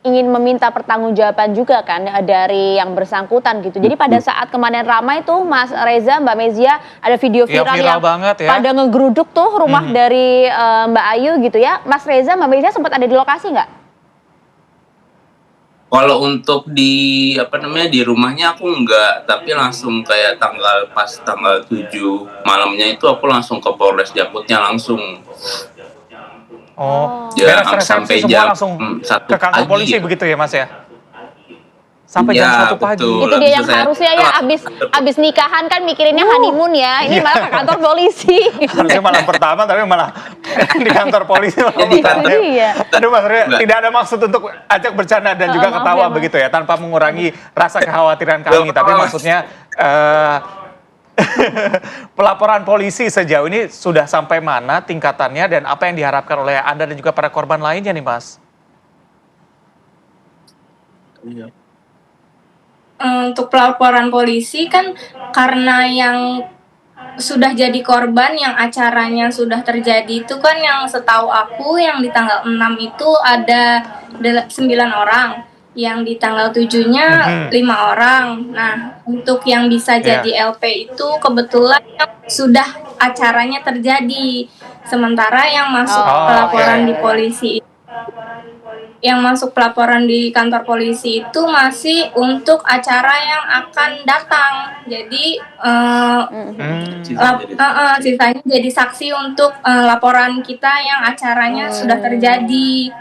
ingin meminta pertanggungjawaban juga kan dari yang bersangkutan gitu. Jadi pada saat kemarin ramai tuh Mas Reza, Mbak Mezia, ada video viral yang banget ya. Pada ngegeruduk tuh rumah dari Mbak Ayu gitu ya. Mas Reza, Mbak Mezia sempat ada di lokasi nggak? Kalau untuk di di rumahnya aku enggak, tapi langsung kayak pas tanggal 7 malamnya itu aku langsung ke Polres Jakutnya langsung. Beres resepsi semua langsung ke kantor polisi begitu ya Mas ya? Sampai jam 1 pagi. Itu dia yang harusnya ya abis nikahan kan mikirinnya honeymoon ya. Ini malah ke kantor polisi. Harusnya malam pertama tapi malah di kantor polisi. Aduh Mas Reza, tidak ada maksud untuk ajak bercanda dan juga ketawa begitu ya, tanpa mengurangi rasa kekhawatiran kami. Tapi maksudnya pelaporan polisi sejauh ini sudah sampai mana tingkatannya dan apa yang diharapkan oleh Anda dan juga para korban lainnya nih Mas? Untuk pelaporan polisi kan karena yang sudah jadi korban yang acaranya sudah terjadi itu kan yang setahu aku yang di tanggal 6 itu ada 9 orang, yang di tanggal 7-nya 5 orang. Nah, untuk yang bisa jadi LP itu kebetulan sudah acaranya terjadi. Sementara yang masuk pelaporan di polisi yang masuk pelaporan di kantor polisi itu masih untuk acara yang akan datang. Jadi sisanya jadi saksi untuk laporan kita yang acaranya sudah terjadi.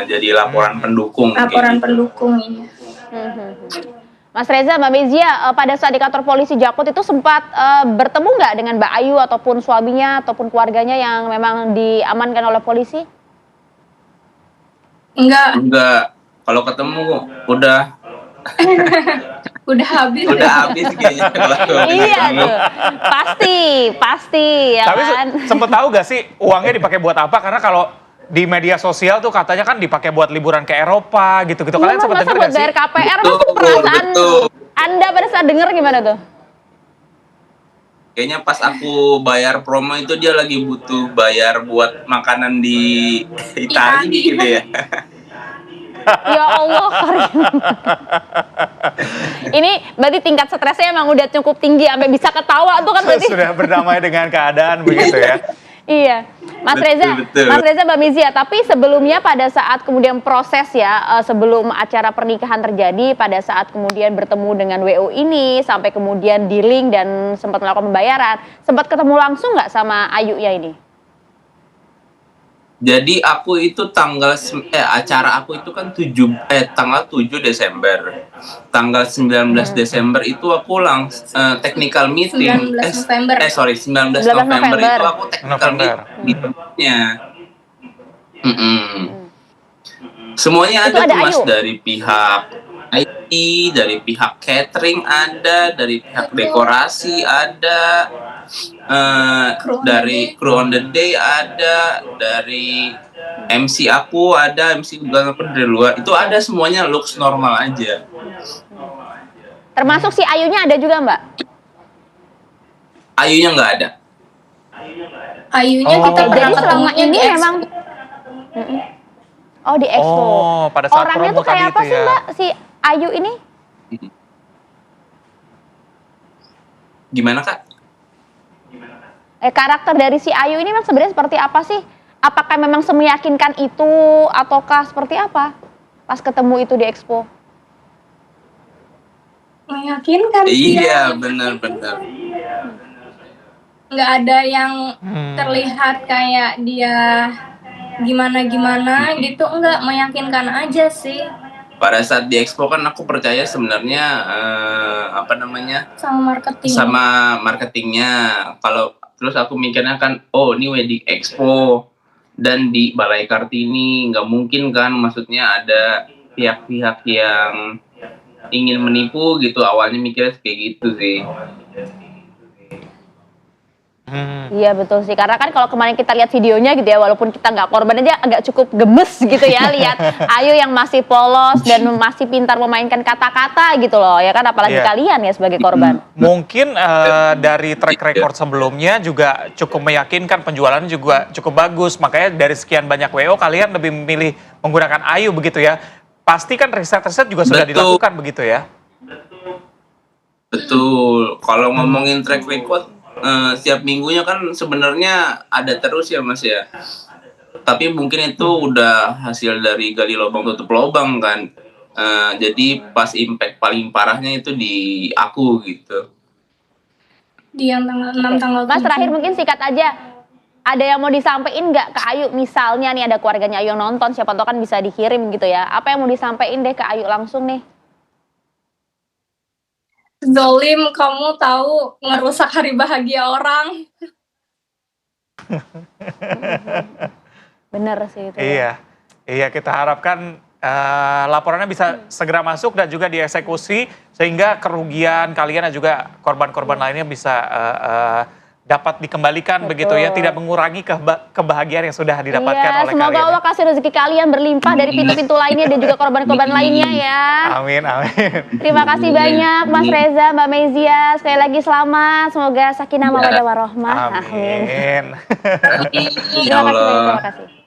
jadi laporan pendukung. Laporan pendukung ini. Mas Reza, Mbak Mezia, pada saat di kantor polisi Jakut itu sempat bertemu nggak dengan Mbak Ayu ataupun suaminya ataupun keluarganya yang memang diamankan oleh polisi? Enggak. Kalau ketemu udah Udah habis. Udah habis kayaknya. Iya tuh, pasti ya. Tapi kan. sempet tahu gak sih uangnya dipakai buat apa? Karena kalau di media sosial tuh katanya kan dipakai buat liburan ke Eropa gitu-gitu. Kalian Iya, sempat masa dengar buat gak sih? bayar KPR, masa perasaan Anda pada saat dengar gimana tuh? Kayaknya pas aku bayar promo itu dia lagi butuh bayar buat makanan di Italia gitu ya. Ya Allah, Karim. Ini berarti tingkat stresnya emang udah cukup tinggi sampai bisa ketawa tuh kan berarti. Sudah berdamai dengan keadaan begitu ya. Iya, Mas Reza, betul. Mas Reza, Mbak Mezia. Tapi sebelumnya pada saat kemudian proses ya, sebelum acara pernikahan terjadi, pada saat kemudian bertemu dengan WO ini, sampai kemudian dealing dan sempat melakukan pembayaran, sempat ketemu langsung nggak sama Ayu ya ini? Jadi aku itu acara aku itu kan tanggal 7 Desember. Tanggal 19 Desember itu aku technical meeting. 19 November. 19 November itu aku technical meetingnya. Semuanya ada tuh Mas, dari pihak IT, dari pihak catering ada, dari pihak dekorasi ada, dari crew on the day ada, dari MC aku ada, MC bukan aku dari luar, itu ada semuanya looks normal aja. Termasuk si Ayunya ada juga Mbak? Ayunya nggak ada. Ayunya kita jadi selama ini memang di expo. Pada saat orangnya promo tuh kayak tadi apa itu sih ya. Mbak si Ayu ini? Gimana Kak? Karakter dari si Ayu ini memang sebenarnya seperti apa sih? Apakah memang semeyakinkan itu ataukah seperti apa pas ketemu itu di expo? Meyakinkan sih. Iya, benar-benar. Nggak ada yang terlihat kayak dia gimana-gimana gitu, enggak, meyakinkan aja sih. Pada saat di expo kan aku percaya sebenarnya sama marketingnya. Kalau terus aku mikirnya kan, oh ini wedding expo dan di Balai Kartini, nggak mungkin kan, maksudnya ada pihak-pihak yang ingin menipu gitu. Awalnya mikirnya kayak gitu sih. Iya betul sih, karena kan kalau kemarin kita lihat videonya gitu ya, walaupun kita nggak korban aja agak cukup gemes gitu ya lihat Ayu yang masih polos dan masih pintar memainkan kata-kata gitu loh ya kan, apalagi kalian ya sebagai korban. Mungkin dari track record sebelumnya juga cukup meyakinkan, penjualannya juga cukup bagus, makanya dari sekian banyak WO kalian lebih memilih menggunakan Ayu begitu ya. Pasti kan riset-riset juga sudah dilakukan begitu ya. Betul, kalau ngomongin track record setiap minggunya kan sebenarnya ada terus ya Mas ya. Tapi mungkin itu udah hasil dari gali lubang tutup lubang kan. Jadi pas impact paling parahnya itu di aku gitu. Di yang tanggal 6 tanggal 7. Mas terakhir mungkin sikat aja. Ada yang mau disampaikan nggak ke Ayu? Misalnya nih ada keluarganya Ayu yang nonton, siapa tahu kan bisa dikirim gitu ya. Apa yang mau disampaikan deh ke Ayu langsung nih? Zolim, kamu tahu ngerusak hari bahagia orang. Bener sih itu. Iya kita harapkan laporannya bisa segera masuk dan juga dieksekusi sehingga kerugian kalian dan juga korban-korban lainnya bisa dapat dikembalikan. Betul. Begitu ya, tidak mengurangi kebahagiaan yang sudah didapatkan oleh semoga kalian. Allah kasih rezeki kalian berlimpah dari pintu-pintu lainnya dan juga korban-korban lainnya ya. Amin. Terima kasih banyak Mas Reza, Mbak Mezia, sekali lagi selamat, semoga sakinah mawaddah warahmah. Amin. Terima kasih.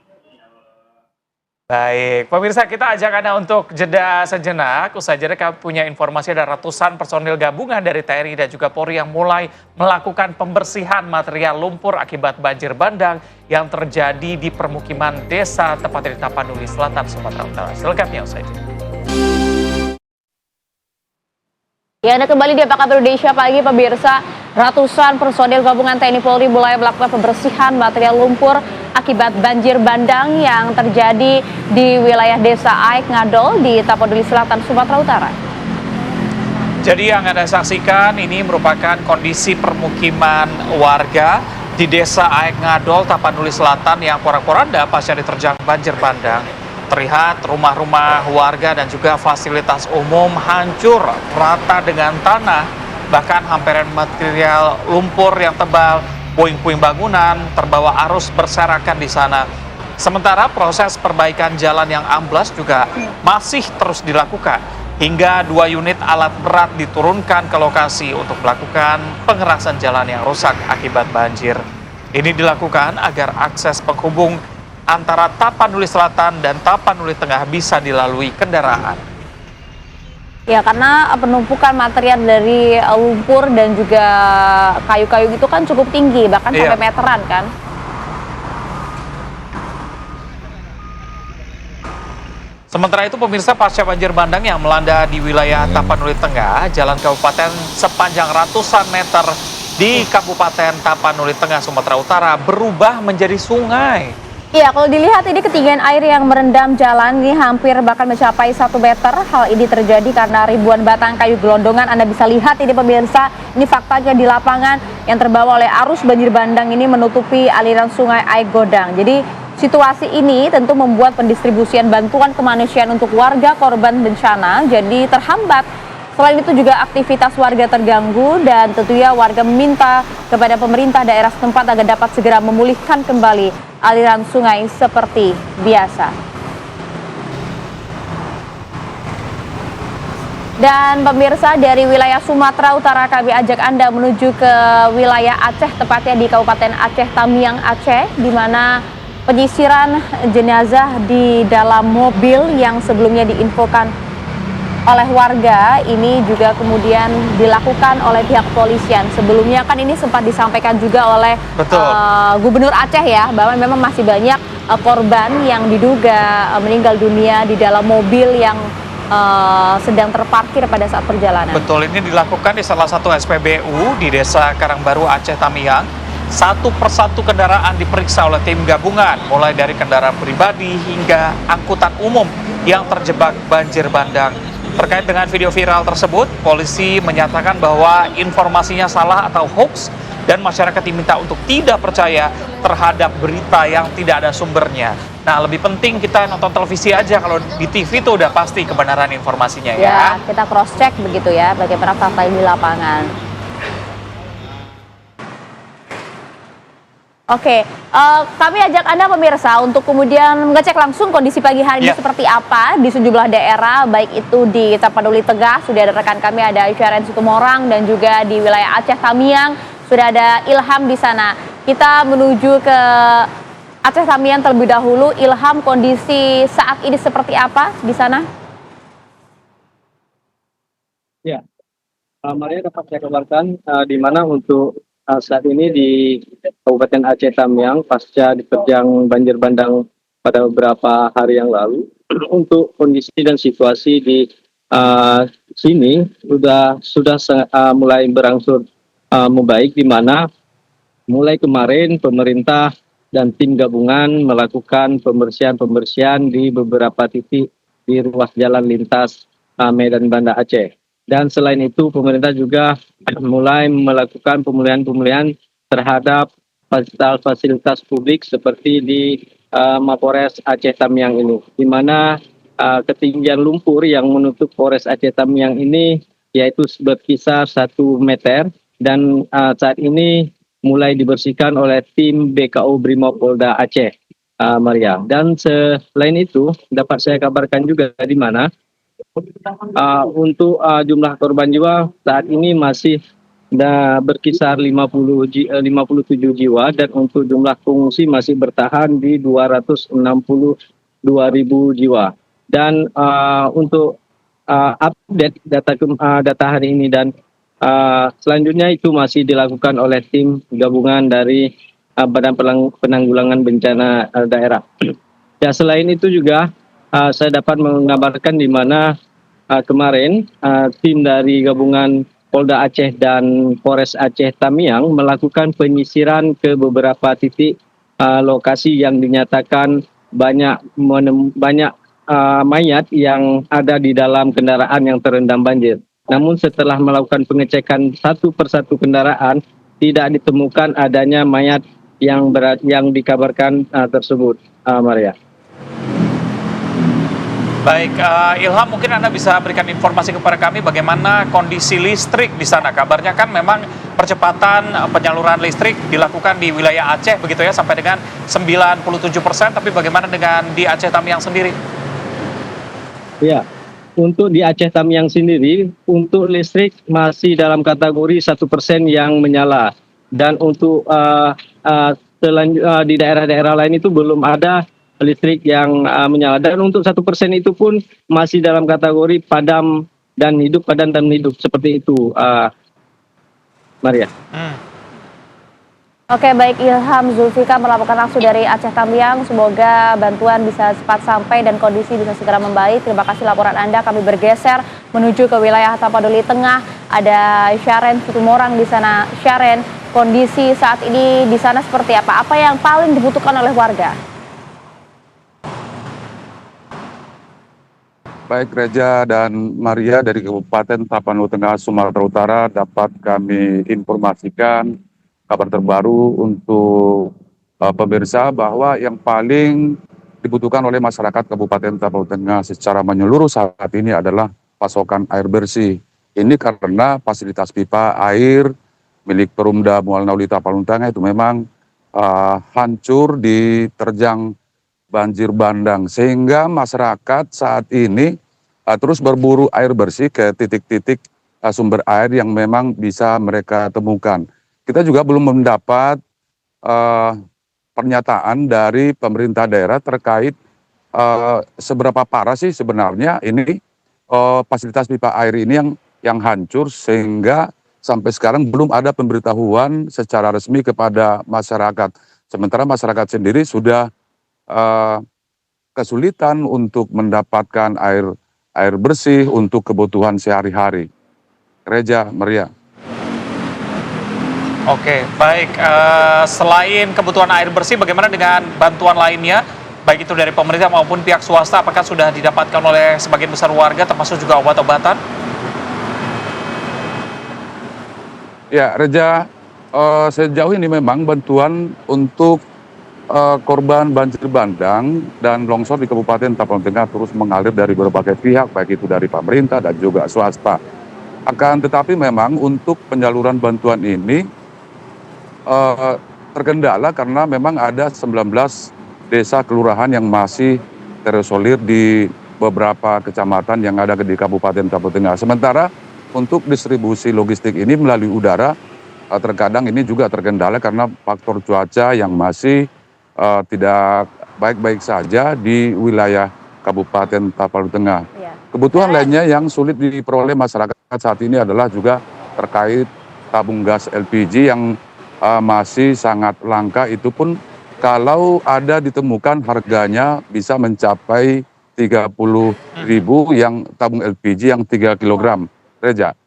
Baik, pemirsa, kita ajak Anda untuk jeda sejenak. Usai jeda kami punya informasi ada ratusan personil gabungan dari TNI dan juga Polri yang mulai melakukan pembersihan material lumpur akibat banjir bandang yang terjadi di permukiman desa tepatnya di Tapanuli Selatan, Sumatera Utara. Selengkapnya usai jeda. Ya, Anda kembali di Apa Kabar Indonesia Pagi, pemirsa. Ratusan personil gabungan TNI Polri mulai melakukan pembersihan material lumpur akibat banjir bandang yang terjadi di wilayah Desa Aek Ngadol di Tapanuli Selatan, Sumatera Utara. Jadi yang Anda saksikan ini merupakan kondisi permukiman warga di Desa Aek Ngadol, Tapanuli Selatan yang porak-poranda pasca diterjang banjir bandang. Terlihat rumah-rumah warga dan juga fasilitas umum hancur rata dengan tanah. Bahkan hamperan material lumpur yang tebal, puing-puing bangunan terbawa arus berserakan di sana. Sementara proses perbaikan jalan yang amblas juga masih terus dilakukan. Hingga 2 unit alat berat diturunkan ke lokasi untuk melakukan pengerasan jalan yang rusak akibat banjir. Ini dilakukan agar akses penghubung antara Tapanuli Selatan dan Tapanuli Tengah bisa dilalui kendaraan. Ya, karena penumpukan material dari lumpur dan juga kayu-kayu itu kan cukup tinggi, bahkan sampai meteran kan. Sementara itu pemirsa, pasca banjir bandang yang melanda di wilayah Tapanuli Tengah, jalan kabupaten sepanjang ratusan meter di Kabupaten Tapanuli Tengah, Sumatera Utara berubah menjadi sungai. Iya, kalau dilihat ini ketinggian air yang merendam jalan ini hampir bahkan mencapai 1 meter. Hal ini terjadi karena ribuan batang kayu gelondongan. Anda bisa lihat ini pemirsa, ini faktanya di lapangan yang terbawa oleh arus banjir bandang ini menutupi aliran sungai Aek Godang. Jadi situasi ini tentu membuat pendistribusian bantuan kemanusiaan untuk warga korban bencana jadi terhambat. Selain itu juga aktivitas warga terganggu dan tentunya warga meminta kepada pemerintah daerah setempat agar dapat segera memulihkan kembali aliran sungai seperti biasa. Dan pemirsa, dari wilayah Sumatera Utara kami ajak Anda menuju ke wilayah Aceh, tepatnya di Kabupaten Aceh Tamiang, Aceh, di mana penyisiran jenazah di dalam mobil yang sebelumnya diinfokan oleh warga ini juga kemudian dilakukan oleh pihak kepolisian. Sebelumnya kan ini sempat disampaikan juga oleh Gubernur Aceh ya, bahwa memang masih banyak korban yang diduga meninggal dunia di dalam mobil yang sedang terparkir pada saat perjalanan. Betul, ini dilakukan di salah satu SPBU di Desa Karangbaru, Aceh Tamiang. Satu persatu kendaraan diperiksa oleh tim gabungan, mulai dari kendaraan pribadi hingga angkutan umum yang terjebak banjir bandang. Terkait dengan video viral tersebut, polisi menyatakan bahwa informasinya salah atau hoax dan masyarakat diminta untuk tidak percaya terhadap berita yang tidak ada sumbernya. Nah, lebih penting kita nonton televisi aja, kalau di TV itu udah pasti kebenaran informasinya ya. Ya, kita cross check begitu ya, bagaimana fakta di lapangan. Oke, kami ajak Anda pemirsa untuk kemudian mengecek langsung kondisi pagi hari ini seperti apa di sejumlah daerah, baik itu di Tapanuli Tengah, sudah ada rekan kami ada Isyaren Situmorang, dan juga di wilayah Aceh Tamiang, sudah ada Ilham di sana. Kita menuju ke Aceh Tamiang terlebih dahulu. Ilham, kondisi saat ini seperti apa di sana? Ya, Maria dapat saya kabarkan di mana untuk saat ini di Kabupaten Aceh Tamiang pasca diterjang banjir bandang pada beberapa hari yang lalu. Untuk kondisi dan situasi di sini sudah mulai berangsur membaik, di mana mulai kemarin pemerintah dan tim gabungan melakukan pembersihan di beberapa titik di ruas jalan lintas Medan Banda Aceh. Dan selain itu pemerintah juga mulai melakukan pemulihan terhadap fasilitas publik seperti di Mapores Aceh Tamiang ini, di mana ketinggian lumpur yang menutup Polres Aceh Tamiang ini yaitu berkisar 1 meter, dan saat ini mulai dibersihkan oleh tim BKU Brimopolda Aceh, Maria. Dan selain itu dapat saya kabarkan juga di mana untuk jumlah korban jiwa saat ini masih berkisar 57 jiwa, dan untuk jumlah pengungsi masih bertahan di 262.000 jiwa. Dan untuk update data hari ini dan selanjutnya itu masih dilakukan oleh tim gabungan dari Badan Penanggulangan Bencana Daerah. Ya, selain itu juga saya dapat mengabarkan di mana kemarin tim dari gabungan Polda Aceh dan Polres Aceh Tamiang melakukan penyisiran ke beberapa titik lokasi yang dinyatakan banyak mayat yang ada di dalam kendaraan yang terendam banjir. Namun setelah melakukan pengecekan satu persatu kendaraan, tidak ditemukan adanya mayat yang dikabarkan tersebut, Maria. Baik, Ilham, mungkin Anda bisa berikan informasi kepada kami bagaimana kondisi listrik di sana. Kabarnya kan memang percepatan penyaluran listrik dilakukan di wilayah Aceh begitu ya sampai dengan 97%, tapi bagaimana dengan di Aceh Tamiang sendiri? Ya, untuk di Aceh Tamiang sendiri, untuk listrik masih dalam kategori 1% yang menyala. Dan untuk di daerah-daerah lain itu belum ada listrik yang menyala. Dan untuk 1% itu pun masih dalam kategori padam dan hidup seperti itu, Maria. Oke, baik, Ilham Zulfikar melaporkan langsung dari Aceh Tamiang. Semoga bantuan bisa cepat sampai dan kondisi bisa segera membaik. Terima kasih laporan Anda. Kami bergeser menuju ke wilayah Tapanuli Tengah. Ada Syaren Situmorang di sana. Syaren, kondisi saat ini di sana seperti apa? Apa yang paling dibutuhkan oleh warga? Baik, Reja dan Maria dari Kabupaten Tapanuli Tengah, Sumatera Utara dapat kami informasikan kabar terbaru untuk pemirsa bahwa yang paling dibutuhkan oleh masyarakat Kabupaten Tapanuli Tengah secara menyeluruh saat ini adalah pasokan air bersih. Ini karena fasilitas pipa air milik Perumda Muara Nauli Tapanuli Tengah itu memang hancur diterjang banjir bandang, sehingga masyarakat saat ini terus berburu air bersih ke titik-titik sumber air yang memang bisa mereka temukan. Kita juga belum mendapat pernyataan dari pemerintah daerah terkait seberapa parah sih sebenarnya ini fasilitas pipa air ini yang hancur, sehingga sampai sekarang belum ada pemberitahuan secara resmi kepada masyarakat. Sementara masyarakat sendiri sudah kesulitan untuk mendapatkan air bersih untuk kebutuhan sehari-hari. Reja, Maria. Oke, baik. Selain kebutuhan air bersih, bagaimana dengan bantuan lainnya? Baik itu dari pemerintah maupun pihak swasta, apakah sudah didapatkan oleh sebagian besar warga, termasuk juga obat-obatan? Ya, Reja, sejauh ini memang bantuan untuk korban banjir bandang dan longsor di Kabupaten Tapanuli Tengah terus mengalir dari berbagai pihak, baik itu dari pemerintah dan juga swasta. Akan tetapi memang untuk penyaluran bantuan ini terkendala karena memang ada 19 desa kelurahan yang masih terisolir di beberapa kecamatan yang ada di Kabupaten Tapanuli Tengah. Sementara untuk distribusi logistik ini melalui udara terkadang ini juga terkendala karena faktor cuaca yang masih tidak baik-baik saja di wilayah Kabupaten Tapanuli Tengah. Kebutuhan lainnya yang sulit diperoleh masyarakat saat ini adalah juga terkait tabung gas LPG yang masih sangat langka. Itu pun kalau ada ditemukan harganya bisa mencapai 30.000 yang tabung LPG yang 3 kg. Reja.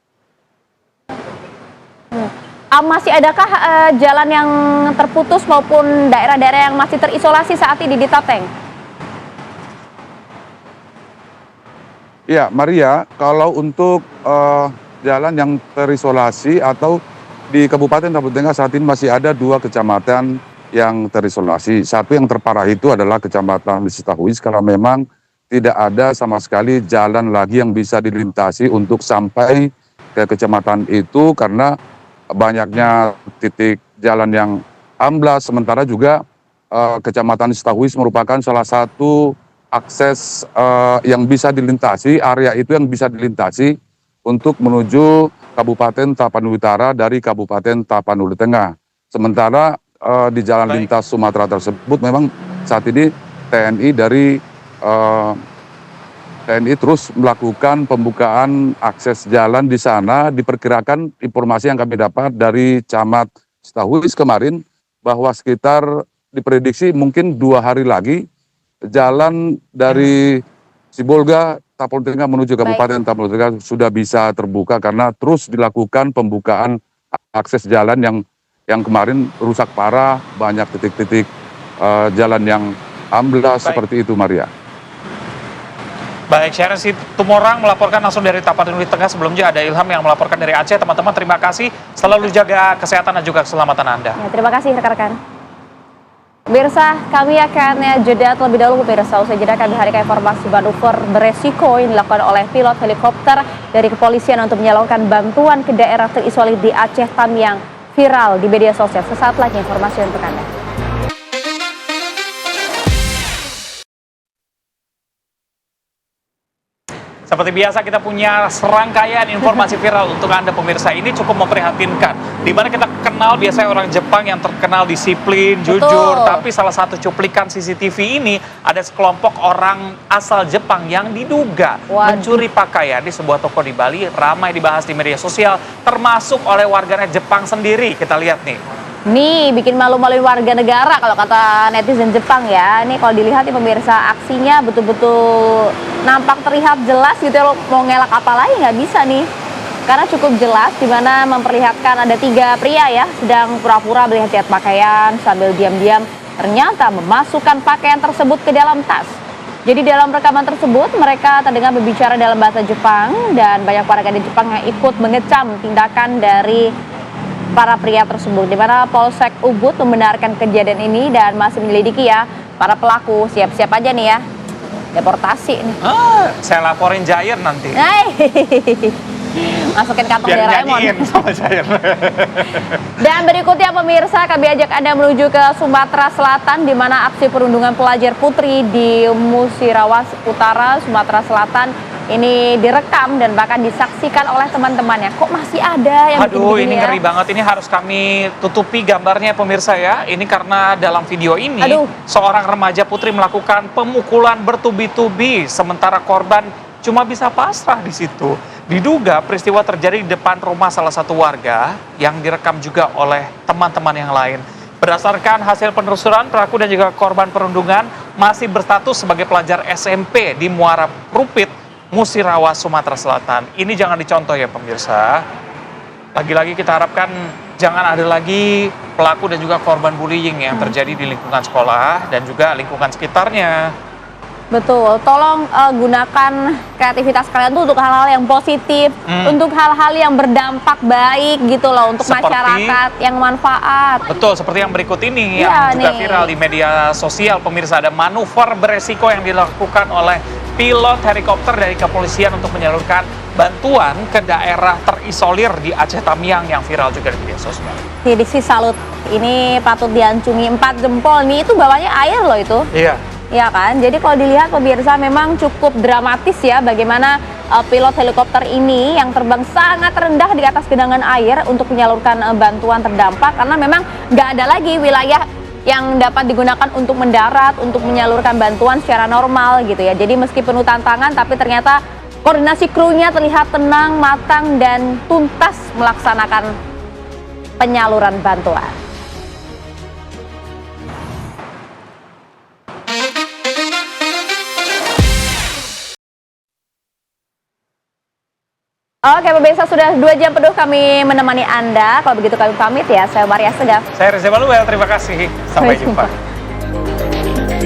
Masih adakah jalan yang terputus maupun daerah-daerah yang masih terisolasi saat ini di Tapeng? Ya, Maria, kalau untuk jalan yang terisolasi atau di Kabupaten Tapanuli Tengah saat ini masih ada 2 kecamatan yang terisolasi. Satu yang terparah itu adalah Kecamatan Sitahuis, karena memang tidak ada sama sekali jalan lagi yang bisa dilintasi untuk sampai ke kecamatan itu karena banyaknya titik jalan yang amblas. Sementara juga Kecamatan Sitahuis merupakan salah satu akses yang bisa dilintasi, area itu yang bisa dilintasi untuk menuju Kabupaten Tapanuli Utara dari Kabupaten Tapanuli Tengah. Sementara di jalan lintas Sumatera tersebut memang saat ini TNI terus melakukan pembukaan akses jalan di sana. Diperkirakan informasi yang kami dapat dari Camat Sitahuis kemarin bahwa sekitar diprediksi mungkin 2 hari lagi jalan dari Sibolga Tapal Tengah menuju Kabupaten Tapal Tengah sudah bisa terbuka karena terus dilakukan pembukaan akses jalan yang kemarin rusak parah, banyak titik-titik jalan yang amblas seperti itu, Maria. Baik, Sharon Situmorang melaporkan langsung dari Tapanuli Tengah. Sebelumnya ada Ilham yang melaporkan dari Aceh. Teman-teman, terima kasih. Selalu jaga kesehatan dan juga keselamatan Anda. Ya, terima kasih rekan-rekan. Pemirsa, kami akan jeda terlebih dahulu. Pemirsa, usai jeda kami hadirkan informasi manuver beresiko yang dilakukan oleh pilot helikopter dari kepolisian untuk menyalurkan bantuan ke daerah terisolir di Aceh Tamiang, viral di media sosial. Sesaat lagi informasi untuk Anda. Seperti biasa kita punya serangkaian informasi viral untuk Anda pemirsa. Ini cukup memprihatinkan. Dimana kita kenal biasanya orang Jepang yang terkenal disiplin, jujur. Tapi salah satu cuplikan CCTV ini ada sekelompok orang asal Jepang yang diduga mencuri pakaian di sebuah toko di Bali. Ramai dibahas di media sosial termasuk oleh warganet Jepang sendiri. Kita lihat nih. Nih, bikin malu-maluin warga negara kalau kata netizen Jepang ya. Ini kalau dilihat nih pemirsa, aksinya betul-betul nampak terlihat jelas gitu ya. Mau ngelak apa lagi nggak bisa nih. Karena cukup jelas dimana memperlihatkan ada 3 pria ya sedang pura-pura melihat-lihat pakaian sambil diam-diam ternyata memasukkan pakaian tersebut ke dalam tas. Jadi dalam rekaman tersebut mereka terdengar berbicara dalam bahasa Jepang dan banyak warga di Jepang yang ikut mengecam tindakan dari para pria tersebut, di mana Polsek Ubud membenarkan kejadian ini dan masih menyelidiki ya para pelaku. Siap-siap aja nih ya, deportasi nih. Saya laporin Giant nanti. Masukin kantong Biar Doraemon. nyanyiin sama Giant. Dan berikutnya pemirsa, kami ajak Anda menuju ke Sumatera Selatan, di mana aksi perundungan pelajar putri di Musirawas Utara, Sumatera Selatan ini direkam dan bahkan disaksikan oleh teman-temannya. Kok masih ada yang Aduh, ini ya? ngeri banget. Ini harus kami tutupi gambarnya pemirsa ya. Ini karena dalam video ini seorang remaja putri melakukan pemukulan bertubi-tubi sementara korban cuma bisa pasrah di situ. Diduga peristiwa terjadi di depan rumah salah satu warga yang direkam juga oleh teman-teman yang lain. Berdasarkan hasil penelusuran, pelaku dan juga korban perundungan masih berstatus sebagai pelajar SMP di Muara Rupit, Musirawas, Sumatera Selatan. Ini jangan dicontoh ya pemirsa. Lagi-lagi kita harapkan jangan ada lagi pelaku dan juga korban bullying yang terjadi di lingkungan sekolah dan juga lingkungan sekitarnya. Betul, tolong gunakan kreativitas kalian tuh untuk hal-hal yang positif, untuk hal-hal yang berdampak baik gitu loh, untuk masyarakat yang manfaat. Betul, seperti yang berikut ini Ya, yang juga nih. viral di media sosial pemirsa. Ada manuver beresiko yang dilakukan oleh pilot helikopter dari kepolisian untuk menyalurkan bantuan ke daerah terisolir di Aceh Tamiang yang viral juga di media sosial. Diksi salut, ini patut diancungi 4 jempol nih, itu bawahnya air loh itu. Iya. Ya kan, jadi kalau dilihat pemirsa memang cukup dramatis ya bagaimana pilot helikopter ini yang terbang sangat rendah di atas genangan air untuk menyalurkan bantuan terdampak karena memang nggak ada lagi wilayah yang dapat digunakan untuk mendarat, untuk menyalurkan bantuan secara normal gitu ya. Jadi meski penuh tantangan tapi ternyata koordinasi krunya terlihat tenang, matang dan tuntas melaksanakan penyaluran bantuan. Oke pemirsa, sudah 2 jam penuh kami menemani Anda. Kalau begitu kami pamit ya, saya Maria Segaf. Saya Reza Baluel, terima kasih. Sampai jumpa.